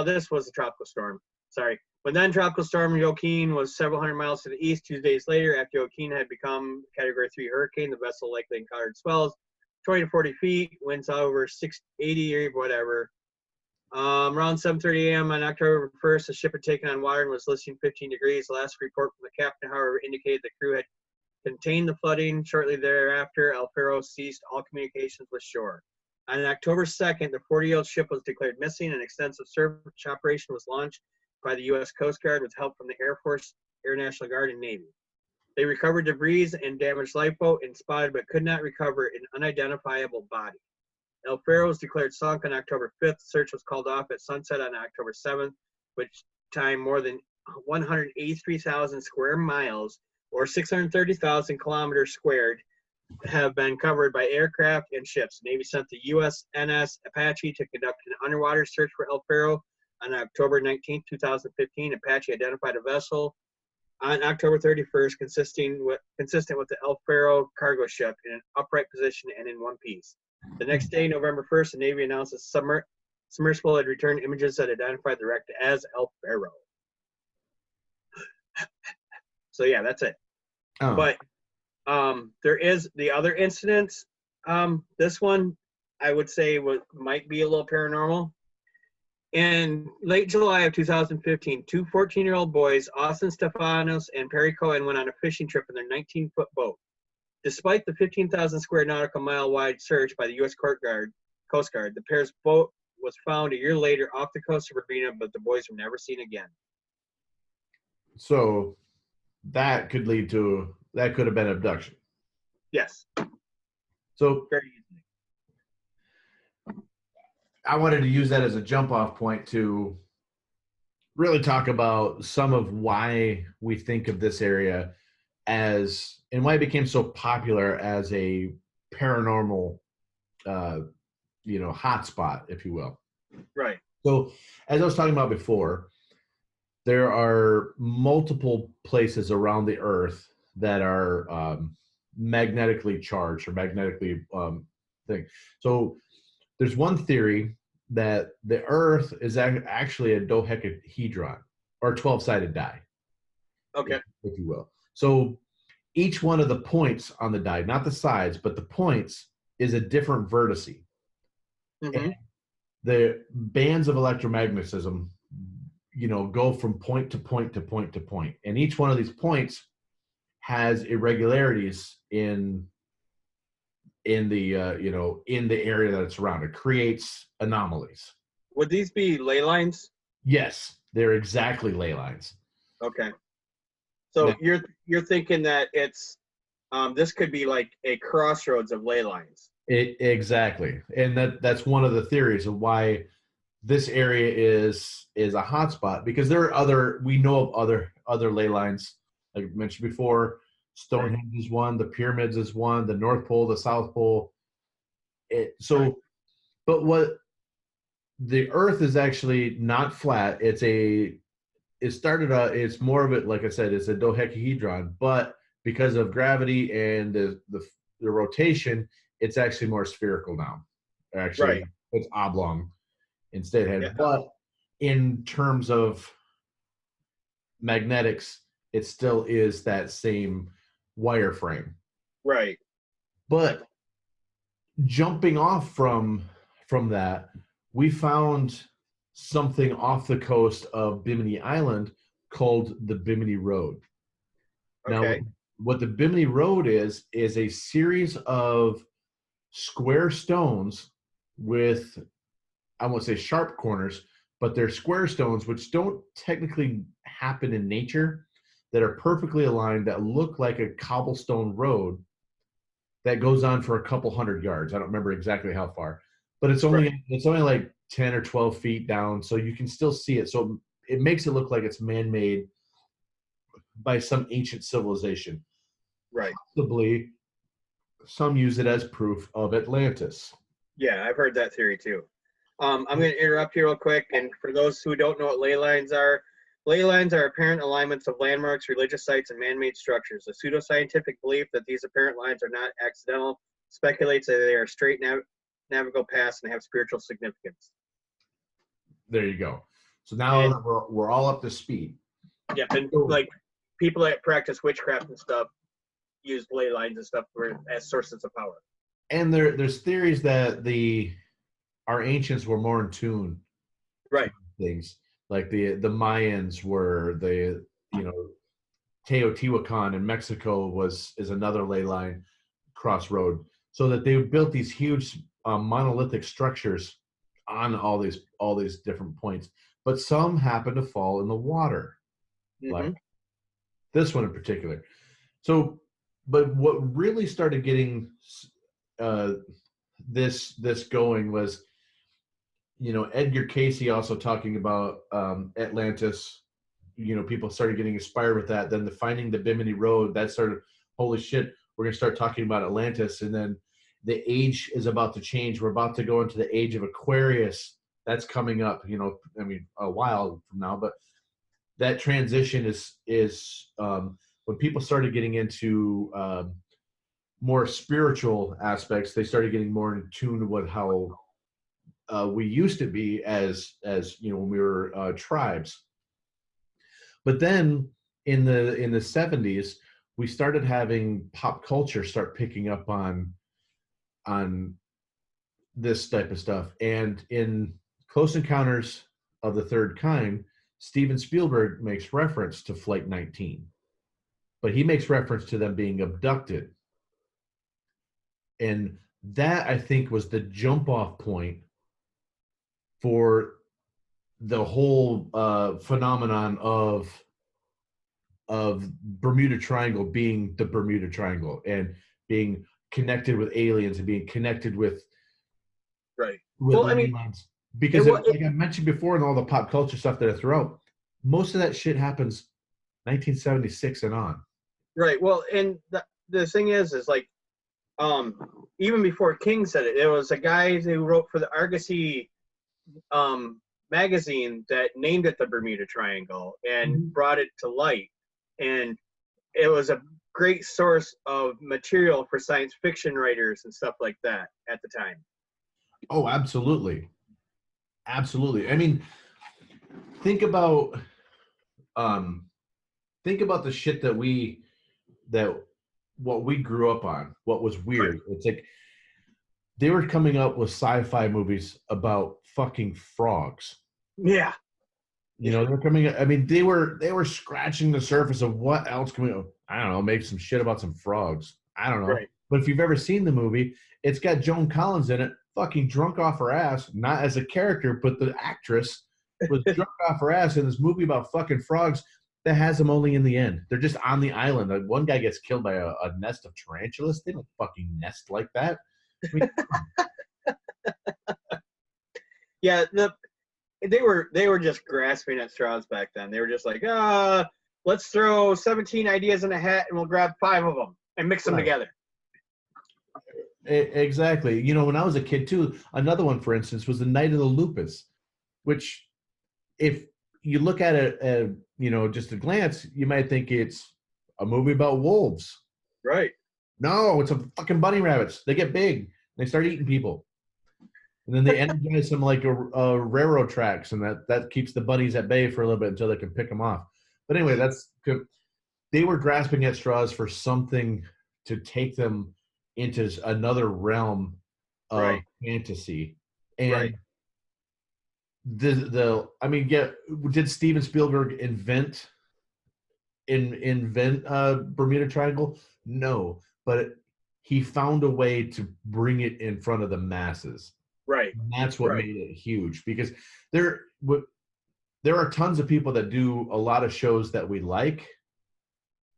This was a tropical storm. Sorry. When then tropical storm Joaquin was several hundred miles to the east, 2 days later, after Joaquin had become Category 3 hurricane, the vessel likely encountered swells 20 to 40 feet, winds over 680 or whatever. Around 7:30 a.m. on October 1st, the ship had taken on water and was listing 15 degrees. The last report from the captain, however, indicated the crew had contained the flooding. Shortly thereafter, El Faro ceased all communications with shore. On October 2nd, the 40-year-old ship was declared missing. An extensive search operation was launched by the U.S. Coast Guard with help from the Air Force, Air National Guard, and Navy. They recovered debris and damaged lifeboat and spotted but could not recover an unidentifiable body. El Faro was declared sunk on October 5th. Search was called off at sunset on October 7th, which time more than 183,000 square miles or 630,000 kilometers squared have been covered by aircraft and ships. The Navy sent the USNS Apache to conduct an underwater search for El Faro on October 19, 2015. Apache identified a vessel on October 31st consistent with the El Faro cargo ship in an upright position and in one piece. The next day, November 1st, the Navy announced a submersible had returned images that identified the wreck as El Faro. So yeah, that's it. Oh. But there is the other incidents. This one, I would say, might be a little paranormal. In late July of 2015, two 14-year-old boys, Austin Stefanos and Perry Cohen, went on a fishing trip in their 19-foot boat. Despite the 15,000 square nautical mile wide search by the U.S. Coast Guard, the pair's boat was found a year later off the coast of Bermuda, but the boys were never seen again. So that could have been abduction. Yes. So very easily. I wanted to use that as a jump off point to really talk about some of why we think of this area and why it became so popular as a paranormal hotspot, if you will. Right. So, as I was talking about before, there are multiple places around the Earth that are magnetically charged or magnetically thing. So, there's one theory that the Earth is actually a dodecahedron or 12-sided die, Okay. if you will. So, each one of the points on the die, not the sides, but the points, is a different vertex. Mm-hmm. The bands of electromagnetism, go from point to point to point to point, and each one of these points has irregularities in the in the area that it's around. It creates anomalies. Would these be ley lines? Yes, they're exactly ley lines. Okay. So Now, you're thinking that it's this could be like a crossroads of ley lines. exactly, and that's one of the theories of why this area is a hotspot, because we know of other ley lines, like I mentioned before. Stonehenge is one, the pyramids is one, the North Pole, the South Pole. But what the Earth is actually not flat. It's more of it, like I said, it's a dodecahedron, but because of gravity and the rotation, it's actually more spherical now. Actually, it's oblong instead. Yeah. But in terms of magnetics, it still is that same wireframe. Right. But jumping off from that, we found something off the coast of Bimini Island called the Bimini Road. Okay. Now, what the Bimini Road is a series of square stones with, I won't say sharp corners, but they're square stones which don't technically happen in nature, that are perfectly aligned, that look like a cobblestone road that goes on for a couple hundred yards. I don't remember exactly how far, but it's only like 10 or 12 feet down, so you can still see it. So it makes it look like it's man-made by some ancient civilization. Right. Possibly, some use it as proof of Atlantis. Yeah, I've heard that theory too. I'm going to interrupt here real quick, and for those who don't know what ley lines are apparent alignments of landmarks, religious sites, and man-made structures. The pseudoscientific belief that these apparent lines are not accidental speculates that they are straight navigable paths and have spiritual significance. There you go. So now we're all up to speed. Yeah, and like people that practice witchcraft and stuff use ley lines and stuff as sources of power. And there's theories that our ancients were more in tune, right? Things like the Mayans were, Teotihuacan in Mexico is another ley line crossroad, so that they built these huge monolithic structures on all these different points, but some happen to fall in the water, like this one in particular. So, but what really started getting this going was, Edgar Casey also talking about Atlantis. People started getting inspired with that. Then finding the Bimini Road, that started, holy shit, we're going to start talking about Atlantis. And then the age is about to change. We're about to go into the age of Aquarius. That's coming up, a while from now. But that transition is when people started getting into more spiritual aspects, they started getting more in tune with how we used to be as when we were tribes. But then in the 70s, we started having pop culture start picking up on this type of stuff. And in Close Encounters of the Third Kind, Steven Spielberg makes reference to Flight 19, but he makes reference to them being abducted. And that, I think, was the jump off point for the whole phenomenon of Bermuda Triangle being the Bermuda Triangle and being connected with aliens and being connected with landmines. Because like I mentioned before, in all the pop culture stuff that I threw out, most of that shit happens 1976 and on. Right. Well, and the thing is like even before King said it, there was a guy who wrote for the Argosy magazine that named it the Bermuda Triangle and brought it to light. And it was a great source of material for science fiction writers and stuff like that at the time. Oh, absolutely. Absolutely. I mean, think about the shit what we grew up on, what was weird. Right. It's like they were coming up with sci-fi movies about fucking frogs. Yeah. You know, they're coming. I mean, they were scratching the surface of what else can we, I don't know, make some shit about some frogs. I don't know. Right. But if you've ever seen the movie, it's got Joan Collins in it, fucking drunk off her ass, not as a character, but the actress was drunk off her ass in this movie about fucking frogs that has them only in the end. They're just on the island. Like, one guy gets killed by a nest of tarantulas. They don't fucking nest like that. I mean, yeah, they were just grasping at straws back then. They were just like, let's throw 17 ideas in a hat and we'll grab 5 of them and mix them together. Exactly. You know, when I was a kid too, another one, for instance, was The Night of the Lupus, which if you look at it, you know, just a glance, you might think it's a movie about wolves. Right. No, it's a fucking bunny rabbits. They get big. They start eating people. And then they energize them like a railroad tracks, and that keeps the bunnies at bay for a little bit until they can pick them off. But anyway, that's good. They were grasping at straws for something to take them into another realm of fantasy. And I mean, yeah, did Steven Spielberg invent Bermuda Triangle? No, but he found a way to bring it in front of the masses. Right. And that's what made it huge, because there are tons of people that do a lot of shows that we like,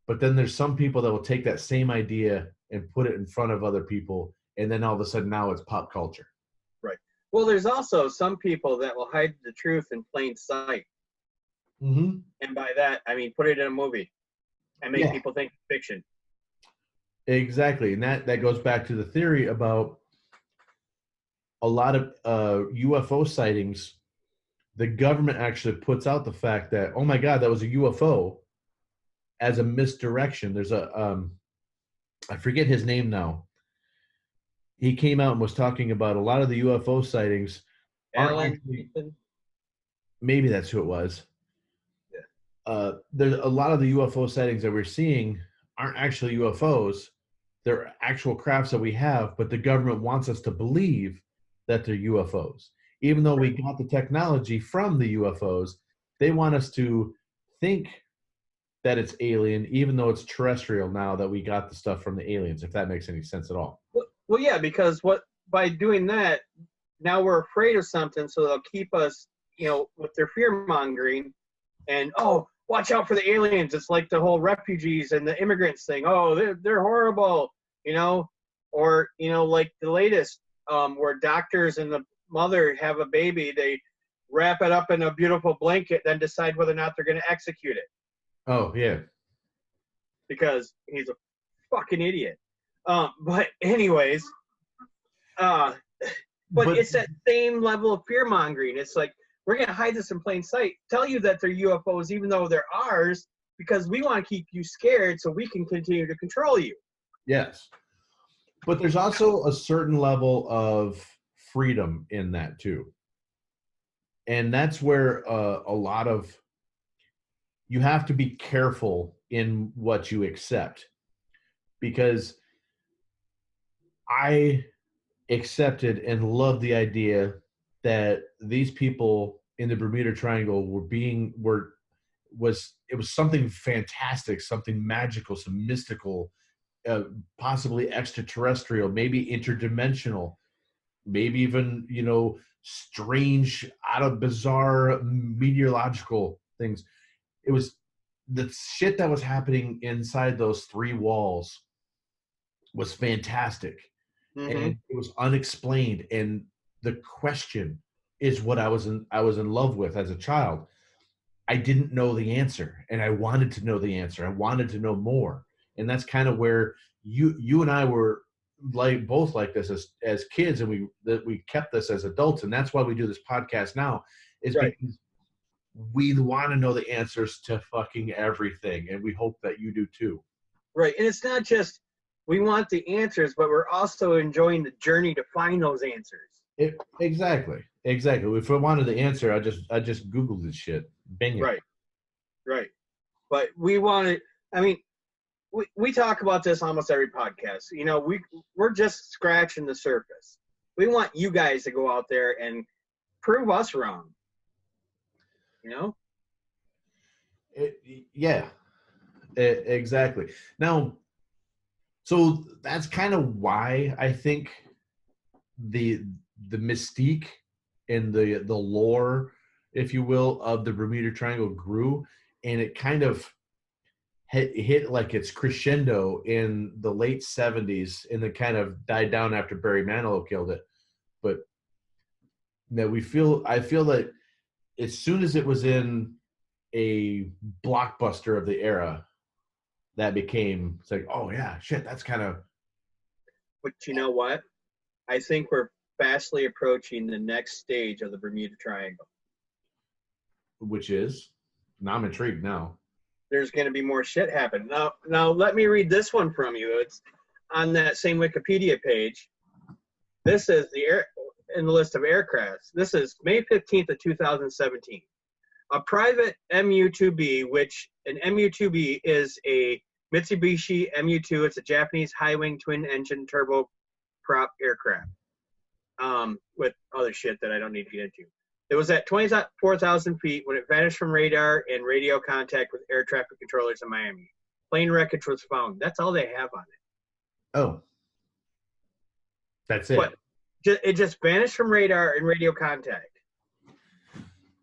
but then there's some people that will take that same idea and put it in front of other people, and then all of a sudden now it's pop culture. Right. Well, there's also some people that will hide the truth in plain sight. Mm-hmm. And by that, I mean put it in a movie and make people think it's fiction. Exactly. And that goes back to the theory about a lot of UFO sightings. The government actually puts out the fact that, oh my God, that was a UFO, as a misdirection. There's a, I forget his name now. He came out and was talking about a lot of the UFO sightings. Maybe that's who it was. Yeah. There's a lot of the UFO sightings that we're seeing aren't actually UFOs. They're actual crafts that we have, but the government wants us to believe that they're UFOs. Even though we got the technology from the UFOs, they want us to think that it's alien, even though it's terrestrial now that we got the stuff from the aliens, if that makes any sense at all. Well, yeah, because by doing that, now we're afraid of something, so they'll keep us, you know, with their fear-mongering, and, oh, watch out for the aliens. It's like the whole refugees and the immigrants thing. Oh, they're horrible, you know? Or, you know, like the latest, where doctors and the mother have a baby, they wrap it up in a beautiful blanket, then decide whether or not they're going to execute it. Oh, yeah. Because he's a fucking idiot. But anyways, but it's that same level of fear-mongering. It's like, we're going to hide this in plain sight, tell you that they're UFOs even though they're ours, because we want to keep you scared so we can continue to control you. Yes. But there's also a certain level of freedom in that too. And that's where a lot of, you have to be careful in what you accept, because I accepted and loved the idea that these people in the Bermuda Triangle was something fantastic, something magical, some mystical, possibly extraterrestrial, maybe interdimensional, maybe even, you know, strange, out of bizarre meteorological things. It was the shit that was happening inside those 3 walls was fantastic. Mm-hmm. And it was unexplained. And the question is what I was in love with as a child. I didn't know the answer, and I wanted to know the answer. I wanted to know more. And that's kind of where you and I were both like this as kids, and we kept this as adults, and that's why we do this podcast now, is Right. because we want to know the answers to fucking everything, and we hope that you do too. Right. And it's not just we want the answers, but we're also enjoying the journey to find those answers. Exactly. If I wanted the answer, I just Googled this shit. Bing it. Right. But we want to, I mean, we talk about this almost every podcast. You know, we're just scratching the surface. We want you guys to go out there and prove us wrong. You know? Exactly. Now, so that's kind of why I think the mystique and the lore, if you will, of the Bermuda Triangle grew, and it kind of hit like its crescendo in the late 70s, and then kind of died down after Barry Manilow killed it. But that I feel that as soon as it was in a blockbuster of the era, that became, it's like, oh yeah, shit, that's kind of. But you know what? I think we're fastly approaching the next stage of the Bermuda Triangle. Which is? Now I'm intrigued now. There's going to be more shit happen. Now let me read this one from you. It's on that same Wikipedia page. This is in the list of aircrafts. This is May 15th of 2017. A private MU-2B, which an MU-2B is a Mitsubishi MU-2. It's a Japanese high-wing twin-engine turboprop aircraft with other shit that I don't need to get into. It was at 24,000 feet when it vanished from radar and radio contact with air traffic controllers in Miami. Plane wreckage was found. That's all they have on it. Oh. That's it. But it just vanished from radar and radio contact.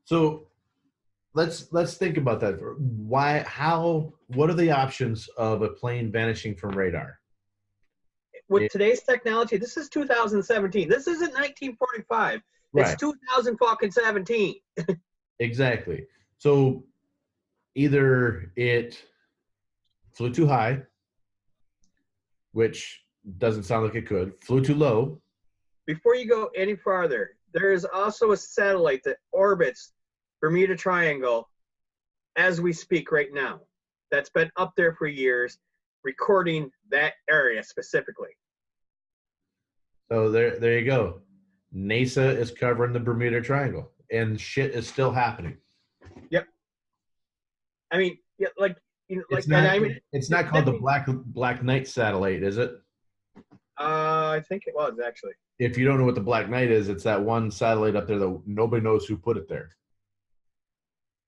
So let's think about that. What are the options of a plane vanishing from radar? With today's technology, this is 2017. This isn't 1945. It's Right. 2017. Exactly. So either it flew too high, which doesn't sound like it could, flew too low. Before you go any farther, there is also a satellite that orbits Bermuda Triangle as we speak right now. That's been up there for years, recording that area specifically. So there you go. NASA is covering the Bermuda Triangle, and shit is still happening. Yep. I mean, yeah, like you know, like it's not called the Black Knight satellite, is it? I think it was actually. If you don't know what the Black Knight is, it's that one satellite up there that nobody knows who put it there.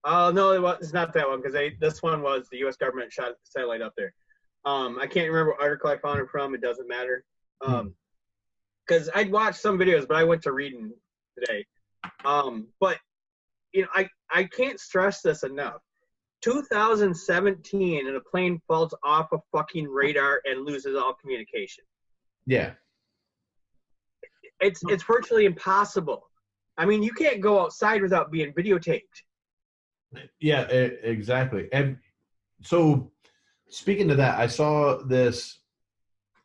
No, it's not that one because this one was the U.S. government shot the satellite up there. I can't remember what article I found it from. It doesn't matter. Because I'd watched some videos, but I went to reading today. But you know, I can't stress this enough. 2017, and a plane falls off a fucking radar and loses all communication. Yeah. It's virtually impossible. I mean, you can't go outside without being videotaped. Yeah, exactly. And so, speaking of that, I saw this.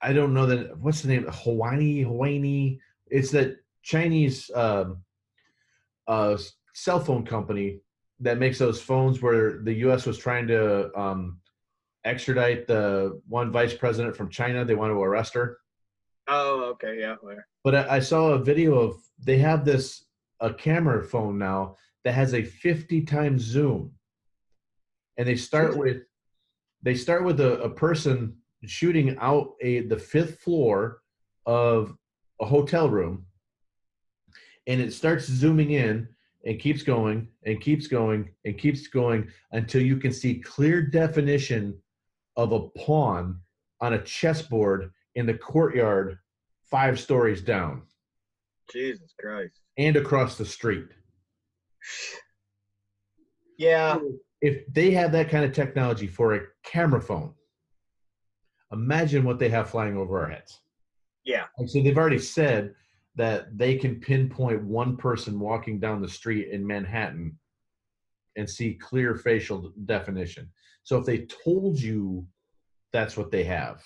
I don't know that. What's the name? Hawaii. It's that Chinese cell phone company that makes those phones where the U.S. was trying to extradite the one vice president from China. They want to arrest her. Oh, okay, yeah. Where? But I saw a video of they have a camera phone now that has a 50 times zoom, and they start with a person shooting out the fifth floor of a hotel room, and it starts zooming in and keeps going and keeps going and keeps going until you can see clear definition of a pawn on a chessboard in the courtyard 5 stories down. Jesus Christ. And across the street. Yeah. If they have that kind of technology for a camera phone, imagine what they have flying over our heads. Yeah. And so they've already said that they can pinpoint one person walking down the street in Manhattan and see clear facial definition. So if they told you that's what they have,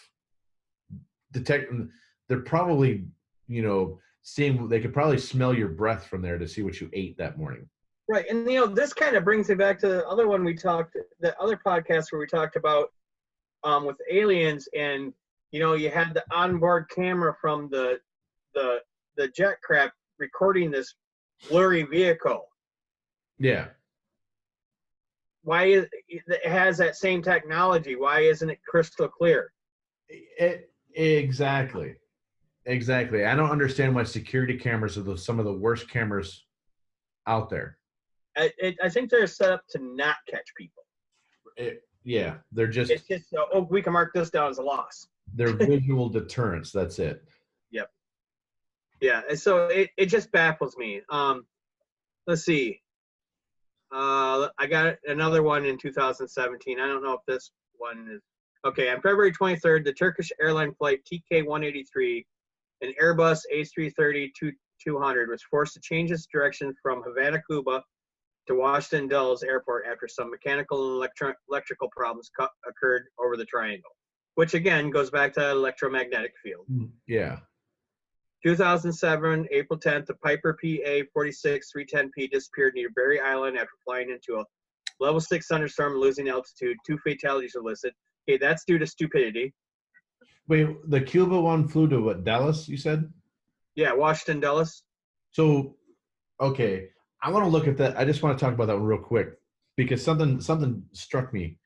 they're probably, seeing, they could probably smell your breath from there to see what you ate that morning. Right. And, this kind of brings me back to the other one the other podcast where we talked about with aliens, and, you had the onboard camera from the jet craft recording this blurry vehicle. Yeah. Why it has that same technology? Why isn't it crystal clear? Exactly. I don't understand why security cameras are some of the worst cameras out there. I think they're set up to not catch people. Yeah, they're just. It's just we can mark this down as a loss. They're visual deterrence. That's it. Yep. Yeah, and so it just baffles me. Let's see. I got another one in 2017. I don't know if this one is okay. On February 23rd, the Turkish airline flight TK-183, an Airbus A330-200, was forced to change its direction from Havana, Cuba, to Washington Dulles Airport after some mechanical and electrical problems occurred over the triangle, which again goes back to electromagnetic field. Yeah. 2007, April 10th, the Piper PA-46-310P disappeared near Berry Island after flying into a level 6 thunderstorm, losing altitude. 2 fatalities are listed. Okay, that's due to stupidity. Wait, the Cuba one flew to what, Dallas, you said? Yeah, Washington Dulles. So, okay, I want to look at that. I just want to talk about that one real quick because something struck me.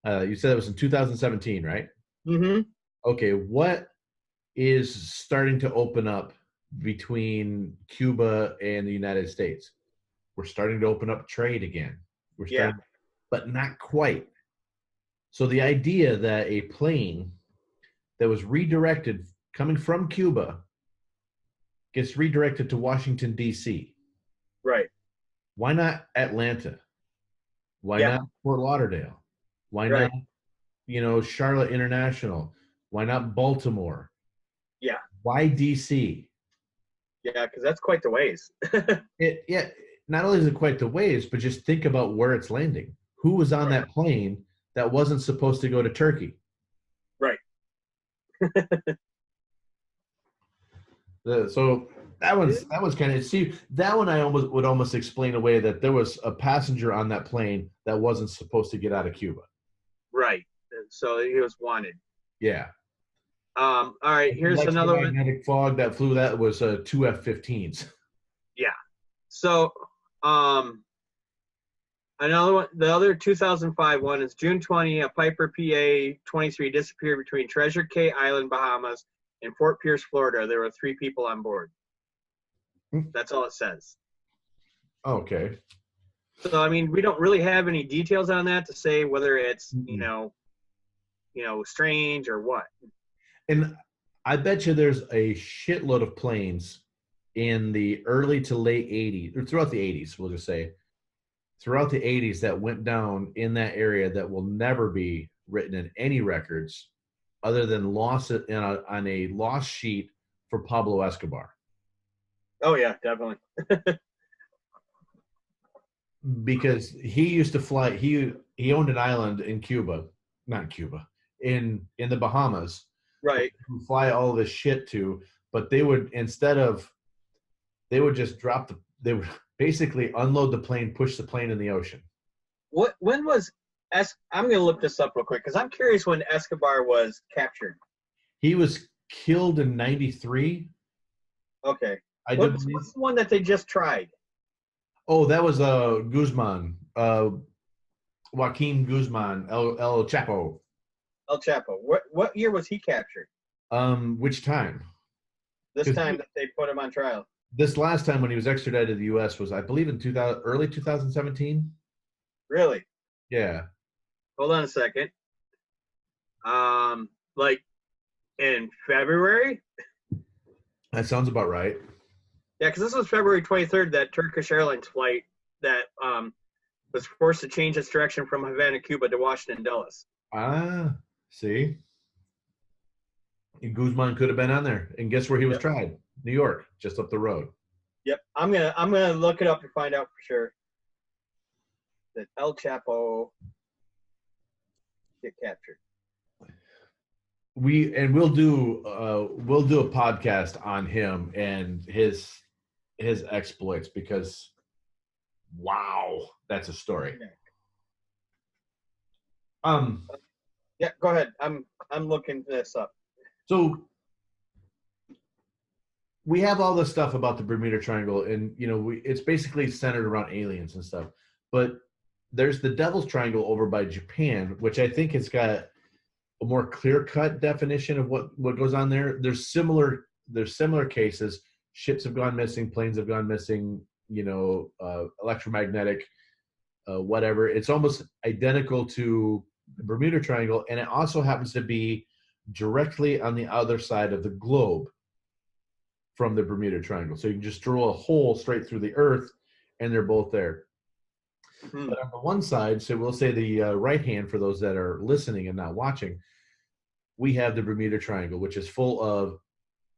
You said it was in 2017, right? Mm-hmm. Okay, what is starting to open up between Cuba and the United States? We're starting to open up trade again. But not quite. So the idea that a plane that was redirected coming from Cuba gets redirected to Washington, D.C. Right. Why not Atlanta? Why not Fort Lauderdale? Why not, Charlotte International? Why not Baltimore? Yeah. Why D.C.? Yeah, because that's quite the ways. Not only is it quite the ways, but just think about where it's landing. Who was on that plane that wasn't supposed to go to Turkey? Right. So that was kind of, see, that one I would almost explain away that there was a passenger on that plane that wasn't supposed to get out of Cuba. Right. So he was wanted. Yeah. All right. Here's another one. Electromagnetic fog that flew that was 2 F-15s. Yeah. So, another one. The other 2005 one is June 20. A Piper PA-23 disappeared between Treasure Cay Island, Bahamas, and Fort Pierce, Florida. There were 3 people on board. That's all it says. Okay. So I mean, we don't really have any details on that to say whether it's strange or what. And I bet you there's a shitload of planes in the early to late 80s, or throughout the 80s, we'll just say, throughout the 80s that went down in that area that will never be written in any records other than lost it on a lost sheet for Pablo Escobar. Oh, yeah, definitely. Because he used to fly, he owned an island in Cuba, not Cuba, in the Bahamas. Right. Fly all this shit to, but they would just they would basically unload the plane, push the plane in the ocean. When was I'm going to look this up real quick because I'm curious when Escobar was captured. He was killed in 93. Okay. What's the one that they just tried? Oh, that was Guzman, Joaquin Guzman, El Chapo. El Chapo. What year was he captured? Which time? This time that they put him on trial. This last time when he was extradited to the U.S. was, I believe, in early 2017. Really? Yeah. Hold on a second. Like in February? That sounds about right. Yeah, because this was February 23rd, that Turkish Airlines flight that was forced to change its direction from Havana, Cuba to Washington Dulles. Ah, see? And Guzman could have been on there. And guess where he was tried? New York, just up the road. Yep. I'm gonna look it up to find out for sure. That El Chapo get captured. we'll do a podcast on him and his exploits, because wow, that's a story. Yeah, go ahead. I'm looking this up. So we have all this stuff about the Bermuda Triangle, and it's basically centered around aliens and stuff. But there's the Devil's Triangle over by Japan, which I think has got a more clear-cut definition of what goes on there. There's similar cases. Ships have gone missing, planes have gone missing, electromagnetic, whatever. It's almost identical to the Bermuda Triangle, and it also happens to be directly on the other side of the globe from the Bermuda Triangle. So you can just drill a hole straight through the earth, and they're both there. But on the one side, so we'll say the right hand for those that are listening and not watching, we have the Bermuda Triangle, which is full of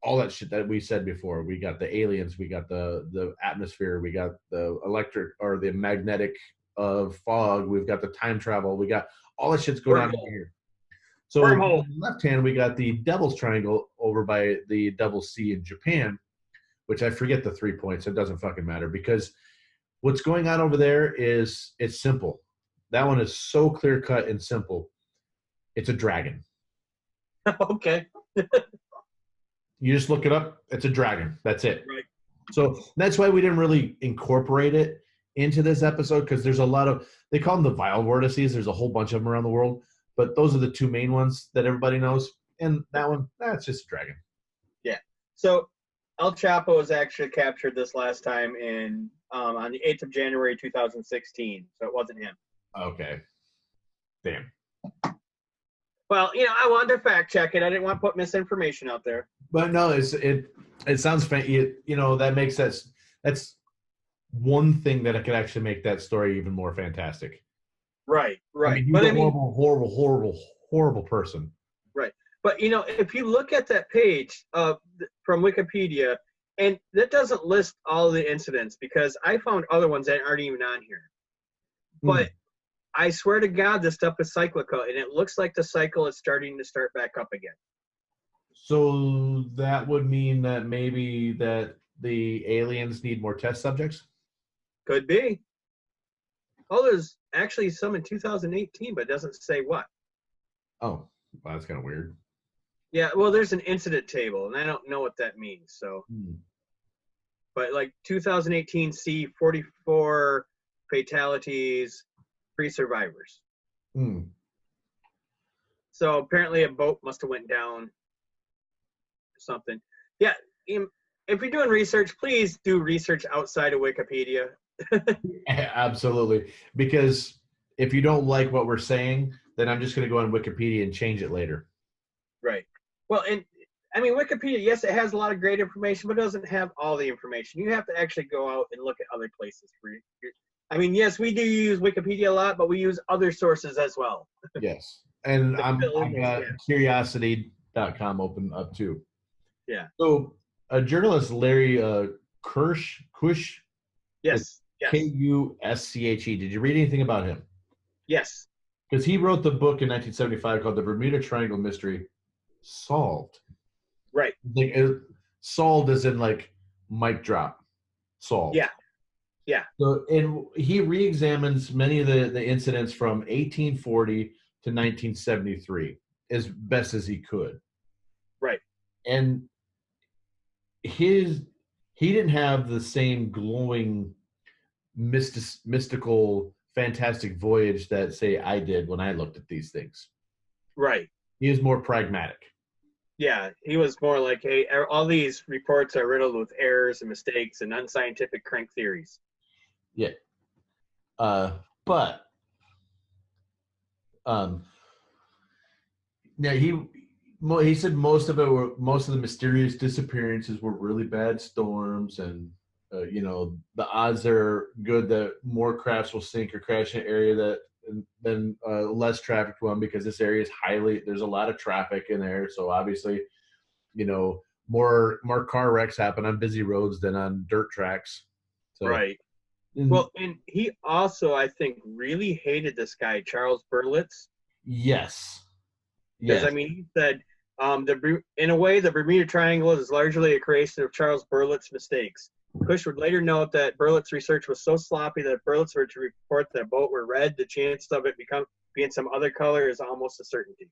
all that shit that we said before. We got the aliens, we got the atmosphere, we got the electric or the magnetic fog, we've got the time travel, we got all that shit's going on here. So on the left hand, we got the Devil's Triangle over by the Devil's Sea in Japan, which I forget the 3 points. It doesn't fucking matter, because what's going on over there it's simple. That one is so clear cut and simple. It's a dragon. Okay. You just look it up. It's a dragon. That's it. Right. So that's why we didn't really incorporate it into this episode, because there's a lot of, they call them the vile vortices. There's a whole bunch of them around the world, but those are the two main ones that everybody knows. And that one, that's just a dragon. Yeah. So El Chapo was actually captured this last time on the 8th of January 2016. So it wasn't him. Okay. Damn. Well, I wanted to fact check it. I didn't want to put misinformation out there. But no, it sounds that makes that's one thing that I could actually make that story even more fantastic. Right. I mean, horrible person. Right. But if you look at that page from Wikipedia, and that doesn't list all the incidents, because I found other ones that aren't even on here. But I swear to God, this stuff is cyclical, and it looks like the cycle is starting back up again. So that would mean that maybe that the aliens need more test subjects? Could be. Oh, there's actually some in 2018, but it doesn't say what. Oh, well, that's kind of weird. Yeah, well, there's an incident table, and I don't know what that means. So, but like 2018, see 44 fatalities, 3 survivors. So apparently a boat must have went down or something. Yeah, if you're doing research, please do research outside of Wikipedia. Absolutely. Because if you don't like what we're saying, then I'm just going to go on Wikipedia and change it later. Right. Well, and I mean, Wikipedia, yes, it has a lot of great information, but it doesn't have all the information. You have to actually go out and look at other places for I mean, yes, we do use Wikipedia a lot, but we use other sources as well. Yes. And I've got curiosity.com open up too. Yeah. So a journalist, Larry Kusch. Yes. Kussche. Did you read anything about him? Yes. Because he wrote the book in 1975 called The Bermuda Triangle Mystery Solved. Right. Like, solved as in like mic drop. Solved. Yeah. Yeah. So, and he re-examines many of the incidents from 1840 to 1973 as best as he could. Right. And he didn't have the same glowing, mystical, fantastic voyage that, say, I did when I looked at these things. Right. He was more pragmatic. Yeah, he was more like, hey, all these reports are riddled with errors and mistakes and unscientific crank theories. Yeah. But yeah, he said most of the mysterious disappearances were really bad storms, and the odds are good that more crafts will sink or crash in an area than less trafficked one, because this area is there's a lot of traffic in there, so obviously more car wrecks happen on busy roads than on dirt tracks. So, right. Well, and he also, I think, really hated this guy, Charles Berlitz. Yes. Because, I mean, he said, In a way, the Bermuda Triangle is largely a creation of Charles Berlitz's mistakes. Cush would later note that Berlitz's research was so sloppy that if Berlitz were to report that a boat were red, the chance of it being some other color is almost a certainty.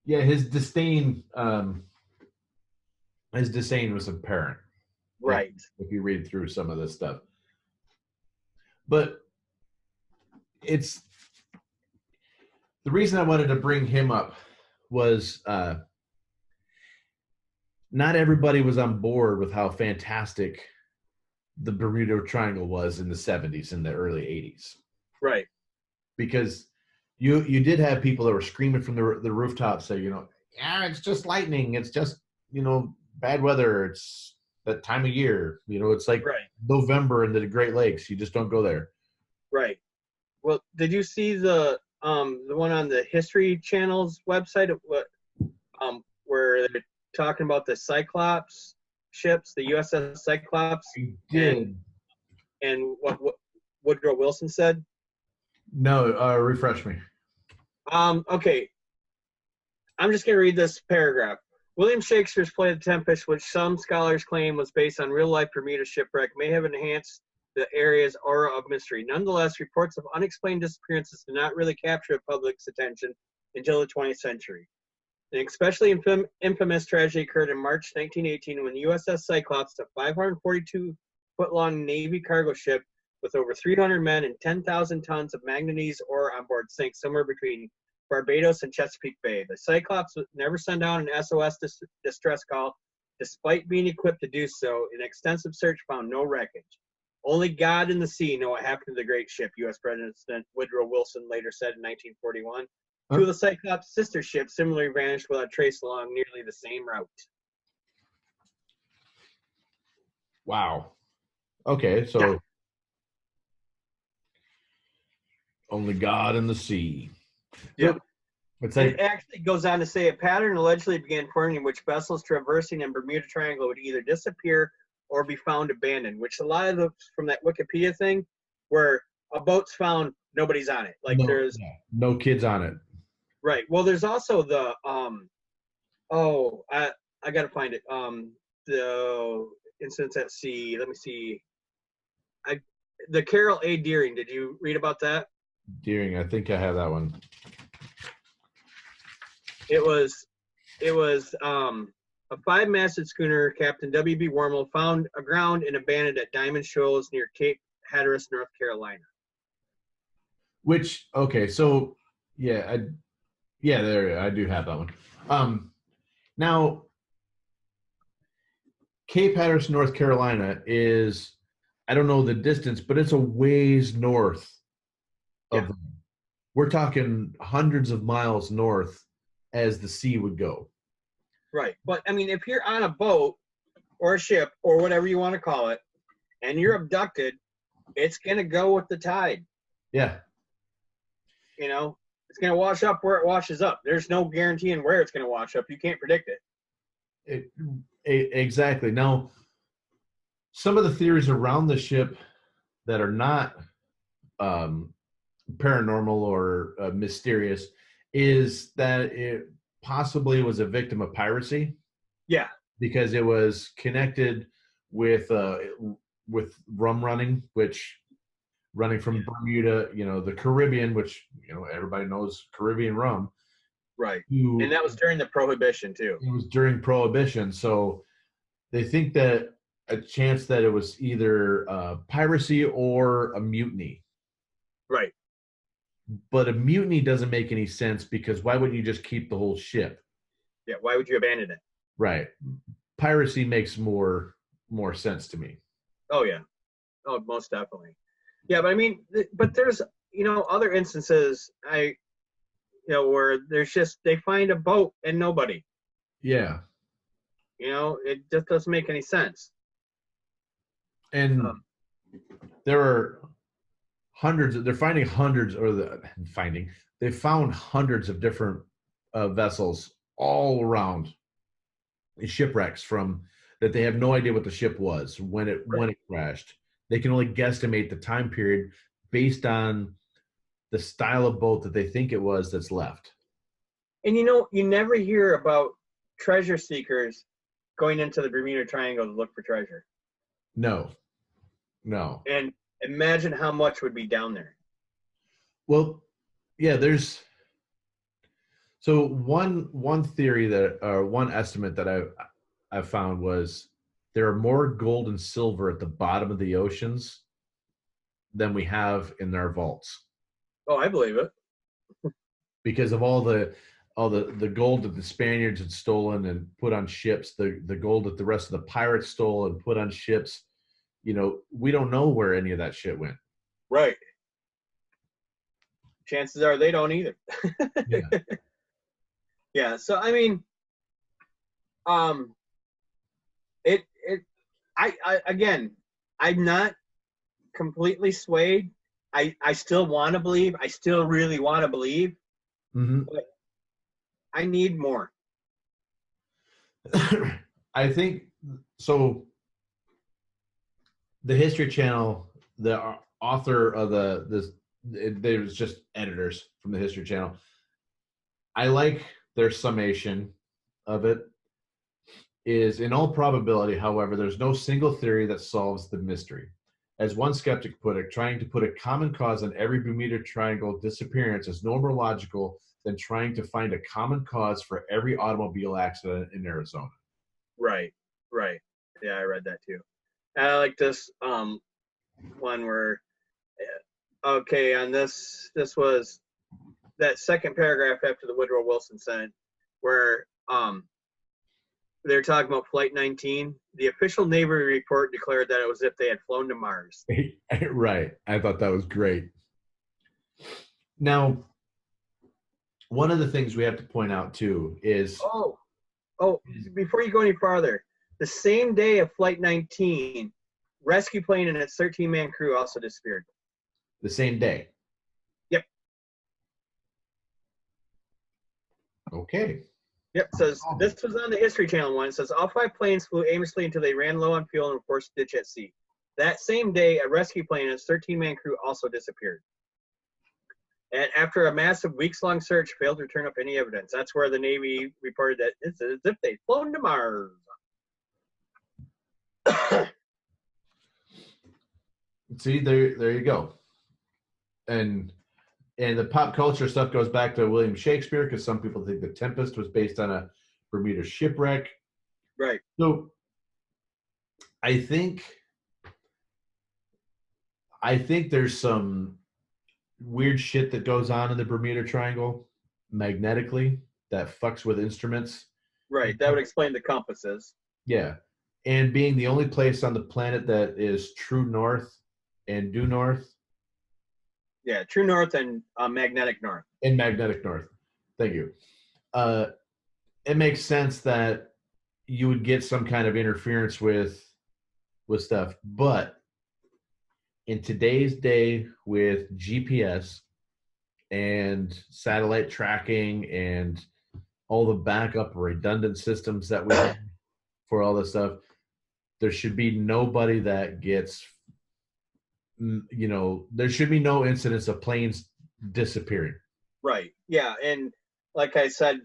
Yeah, his disdain was apparent. Right. If you read through some of this stuff. But it's the reason I wanted to bring him up was not everybody was on board with how fantastic the Bermuda Triangle was in the 70s and the early 80s. Right. Because you did have people that were screaming from the rooftops say, yeah, it's just lightning. It's just, bad weather. It's that time of year. It's like November in the Great Lakes. You just don't go there. Right. Well, did you see the one on the History Channel's website where they're talking about the Cyclops ships, the USS Cyclops? I did. And what Woodrow Wilson said? No, refresh me. Okay. I'm just going to read this paragraph. William Shakespeare's play The Tempest, which some scholars claim was based on real-life Bermuda shipwreck, may have enhanced the area's aura of mystery. Nonetheless, reports of unexplained disappearances did not really capture the public's attention until the 20th century. An especially infamous tragedy occurred in March 1918 when the USS Cyclops, a 542-foot-long Navy cargo ship with over 300 men and 10,000 tons of manganese ore on board, sank somewhere between Barbados and Chesapeake Bay. The Cyclops would never send out an SOS distress call, despite being equipped to do so. An extensive search found no wreckage. Only God and the sea know what happened to the great ship, U.S. President Woodrow Wilson later said in 1941. Two of the Cyclops' sister ships similarly vanished without trace along nearly the same route. Wow. Okay, so Yeah. Only God and the sea. Yeah. It's like, it actually goes on to say a pattern allegedly began forming in which vessels traversing in Bermuda Triangle would either disappear or be found abandoned, which a lot of from that Wikipedia thing where a boat's found, nobody's on it. Like there's no kids on it. Right. Well, there's also the I gotta find it. The incidents at sea. Let me see. The Carol A. Deering. Did you read about that? Deering, I think I have that one. It was a 5-masted schooner, Captain W.B. Wormel, found aground and abandoned at Diamond Shoals near Cape Hatteras, North Carolina. Which, okay, so there I do have that one. Now, Cape Hatteras, North Carolina is, I don't know the distance, but it's a ways north of them. We're talking hundreds of miles north as the sea would go. Right. But I mean, if you're on a boat or a ship or whatever you want to call it, and you're abducted, it's going to go with the tide. Yeah. It's going to wash up where it washes up. There's no guaranteeing where it's going to wash up. You can't predict it. Exactly. Now, some of the theories around the ship that are not paranormal or mysterious is that it possibly was a victim of piracy. Yeah. Because it was connected with rum running, which running from Bermuda, the Caribbean, which, everybody knows Caribbean rum. Right. And that was during the Prohibition, too. It was during Prohibition. So they think that a chance that it was either piracy or a mutiny. Right. But a mutiny doesn't make any sense because why wouldn't you just keep the whole ship? Yeah, why would you abandon it? Right. Piracy makes more sense to me. Oh, yeah. Oh, most definitely. Yeah, but I mean, but there's, other instances where there's just, they find a boat and nobody. Yeah. It just doesn't make any sense. And there are they found hundreds of different vessels all around shipwrecks from that they have no idea what the ship was when it crashed. They can only guesstimate the time period based on the style of boat that they think it was that's left. And you never hear about treasure seekers going into the Bermuda Triangle to look for treasure. No. And imagine how much would be down there. Well, yeah, there's so one theory that or one estimate that I found was there are more gold and silver at the bottom of the oceans than we have in our vaults. Oh, I believe it. Because of all the gold that the Spaniards had stolen and put on ships, the gold that the rest of the pirates stole and put on ships, we don't know where any of that shit went. Right. Chances are they don't either. Yeah. Yeah. So I mean, again, I'm not completely swayed. I still want to believe. I still really want to believe. Mm-hmm. But I need more. I think so. The History Channel, the author of there's just editors from the History Channel. I like their summation of it. Is in all probability, however, there's no single theory that solves the mystery. As one skeptic put it, trying to put a common cause on every Bermuda Triangle disappearance is no more logical than trying to find a common cause for every automobile accident in Arizona. Right. Yeah, I read that too. And I like this one where, okay, on this was that second paragraph after the Woodrow Wilson Senate, where they're talking about Flight 19. The official Navy report declared that it was as if they had flown to Mars. Right. I thought that was great. Now, one of the things we have to point out too is before you go any farther, the same day of Flight 19, rescue plane and its 13-man crew also disappeared. The same day. Yep. Okay. Yep. Says this was on the History Channel one. It says all 5 planes flew aimlessly until they ran low on fuel and were forced to ditch at sea. That same day, a rescue plane and its 13-man crew also disappeared. And after a massive weeks-long search, failed to turn up any evidence. That's where the Navy reported that it's as if they'd flown to Mars. See, there you go. And the pop culture stuff goes back to William Shakespeare, because some people think The Tempest was based on a Bermuda shipwreck. Right. So I think there's some weird shit that goes on in the Bermuda Triangle magnetically that fucks with instruments. Right. That would explain the compasses. Yeah. And being the only place on the planet that is true north and due north. Yeah, true north and magnetic north. And magnetic north. Thank you. It makes sense that you would get some kind of interference with stuff. But in today's day with GPS and satellite tracking and all the backup redundant systems that we have for all this stuff, there should be nobody that gets, there should be no incidents of planes disappearing. Right. Yeah. And like I said,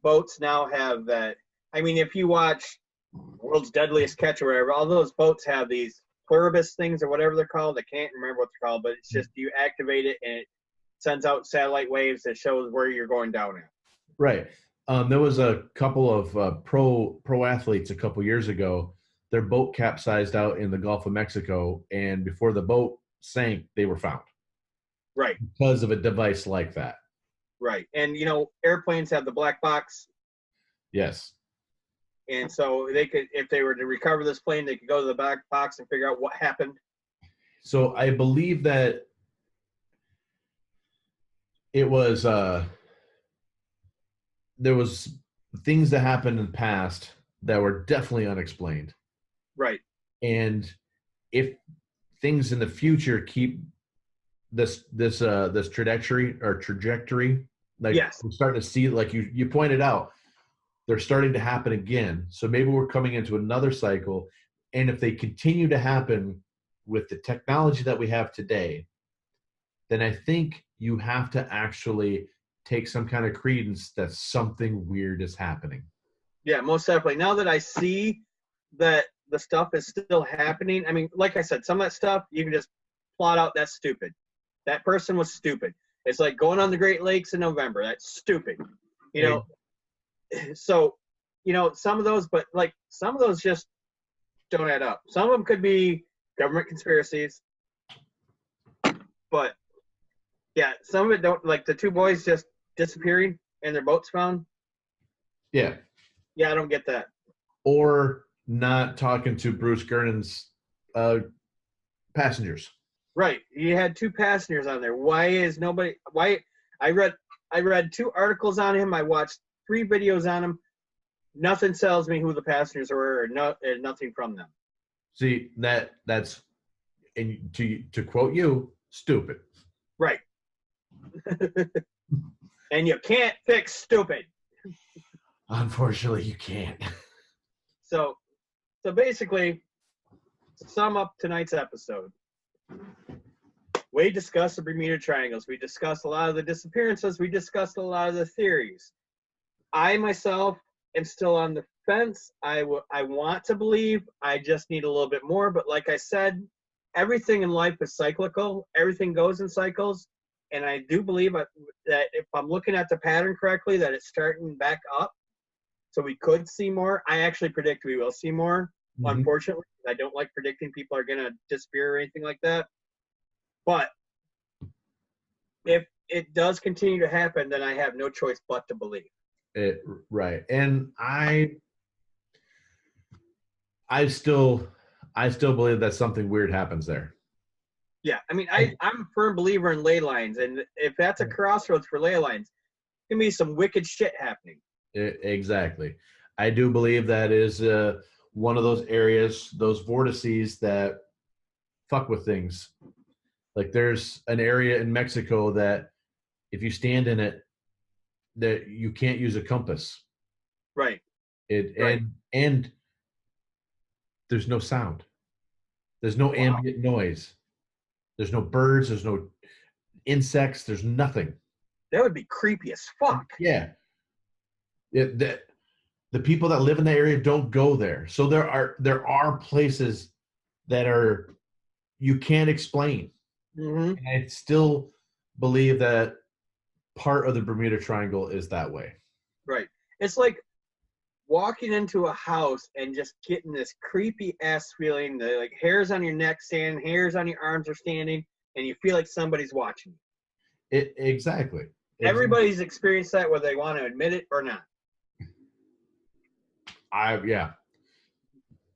boats now have that. I mean, if you watch World's Deadliest Catch or whatever, all those boats have these pluribus things or whatever they're called. I can't remember what they're called, but it's just you activate it and it sends out satellite waves that shows where you're going down at. Right. There was a couple of pro athletes a couple years ago. Their boat capsized out in the Gulf of Mexico, and before the boat sank, they were found. Right. Because of a device like that. Right. And, airplanes have the black box. Yes. And so they could, if they were to recover this plane, they could go to the black box and figure out what happened. So I believe that it was, there was things that happened in the past that were definitely unexplained. Right. And if things in the future keep this trajectory, like yes, we're starting to see, like you pointed out, they're starting to happen again. So maybe we're coming into another cycle. And if they continue to happen with the technology that we have today, then I think you have to actually take some kind of credence that something weird is happening. Yeah, most definitely. Now that I see that the stuff is still happening, I mean, like I said, some of that stuff you can just plot out. That's stupid. That person was stupid. It's like going on the Great Lakes in November. That's stupid. You know, so, you know, some of those, but like some of those just don't add up. Some of them could be government conspiracies, but yeah, some of it don't. Like the two boys just disappearing and their boats found. Yeah. Yeah, I don't get that. Or not talking to Bruce Gernon's passengers. Right. You had two passengers on there. Why is nobody? Why? I read 2 articles on him. I watched 3 videos on him. Nothing tells me who the passengers were, or nothing from them. See, that's, and to quote you, stupid. Right. And you can't fix stupid. Unfortunately, you can't. So basically, to sum up tonight's episode, we discussed the Bermuda Triangles. We discussed a lot of the disappearances. We discussed a lot of the theories. I myself am still on the fence. I want to believe. I just need a little bit more. But like I said, everything in life is cyclical. Everything goes in cycles. And I do believe that if I'm looking at the pattern correctly, that it's starting back up. So we could see more. I actually predict we will see more. Mm-hmm. Unfortunately, I don't like predicting people are going to disappear or anything like that. But if it does continue to happen, then I have no choice but to believe. Right. And I still believe that something weird happens there. Yeah. I mean, I'm a firm believer in ley lines. And if that's a crossroads for ley lines, there can be some wicked shit happening. Exactly. I do believe that is one of those areas, those vortices that fuck with things. Like there's an area in Mexico that if you stand in it, that you can't use a compass. Right. Right. And there's no sound. There's no ambient noise. There's no birds. There's no insects. There's nothing. That would be creepy as fuck. Yeah. The people that live in the area don't go there. So there are places that are you can't explain. Mm-hmm. And I still believe that part of the Bermuda Triangle is that way. Right. It's like walking into a house and just getting this creepy ass feeling, the like hairs on your neck standing, hairs on your arms are standing, and you feel like somebody's watching you. Exactly. Everybody's experienced that, whether they want to admit it or not. Yeah.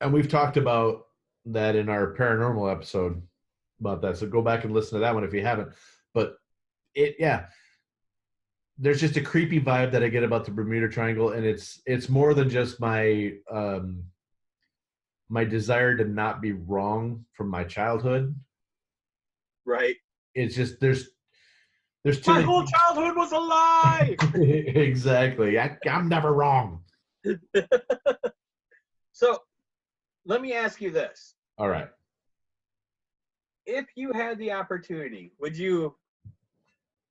And we've talked about that in our paranormal episode about that. So go back and listen to that one if you haven't. But there's just a creepy vibe that I get about the Bermuda Triangle, and it's more than just my my desire to not be wrong from my childhood. Right. It's just there's too my whole childhood was a lie. Exactly. I'm never wrong. So let me ask you this. All right. If you had the opportunity, would you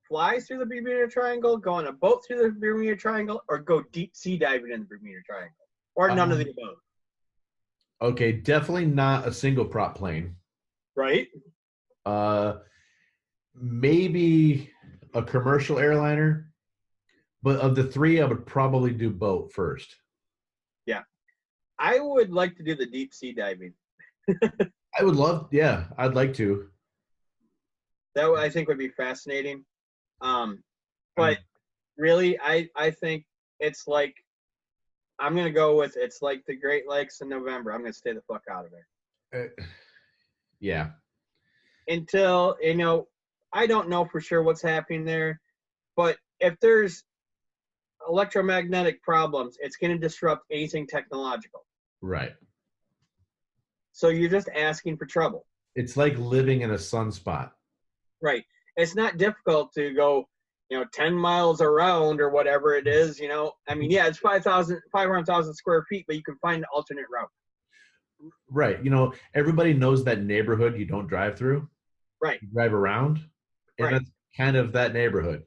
fly through the Bermuda Triangle, go on a boat through the Bermuda Triangle, or go deep sea diving in the Bermuda Triangle? Or none of the above? Okay, definitely not a single prop plane. Right. Maybe a commercial airliner. But of the 3, I would probably do boat first. Yeah. I would like to do the deep sea diving. I would love, yeah, I'd like to. That I think would be fascinating. But really, I think it's like, I'm going to go with, it's like the Great Lakes in November. I'm going to stay the fuck out of there. Yeah. Until, I don't know for sure what's happening there. But if there's electromagnetic problems, it's going to disrupt anything technological. Right. So you're just asking for trouble. It's like living in a sunspot. Right. It's not difficult to go, 10 miles around or whatever it is, I mean, yeah, it's 500,000 square feet, but you can find an alternate route. Right. Everybody knows that neighborhood you don't drive through. Right. You drive around. And Right. that's kind of that neighborhood.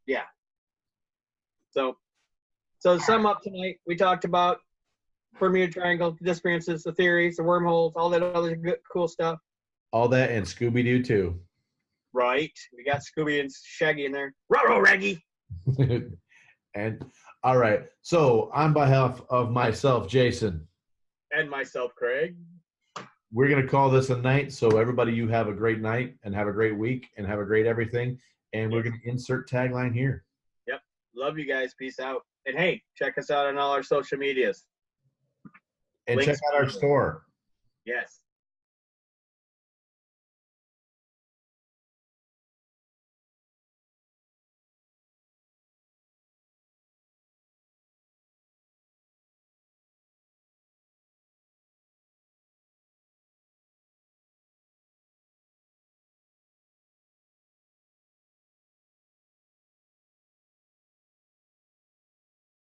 Yeah. So to sum up tonight, we talked about Bermuda Triangle, the disappearances, the theories, the wormholes, all that other good, cool stuff. All that and Scooby-Doo too. Right. We got Scooby and Shaggy in there. Ruh-roh, Reggie. And all right. So on behalf of myself, Jason, And myself, Craig. we're going to call this a night. So everybody, you have a great night and have a great week and have a great everything. And we're going to insert tagline here. Yep. Love you guys. Peace out. And hey, check us out on all our social medias. And Links check out our below. store. Yes.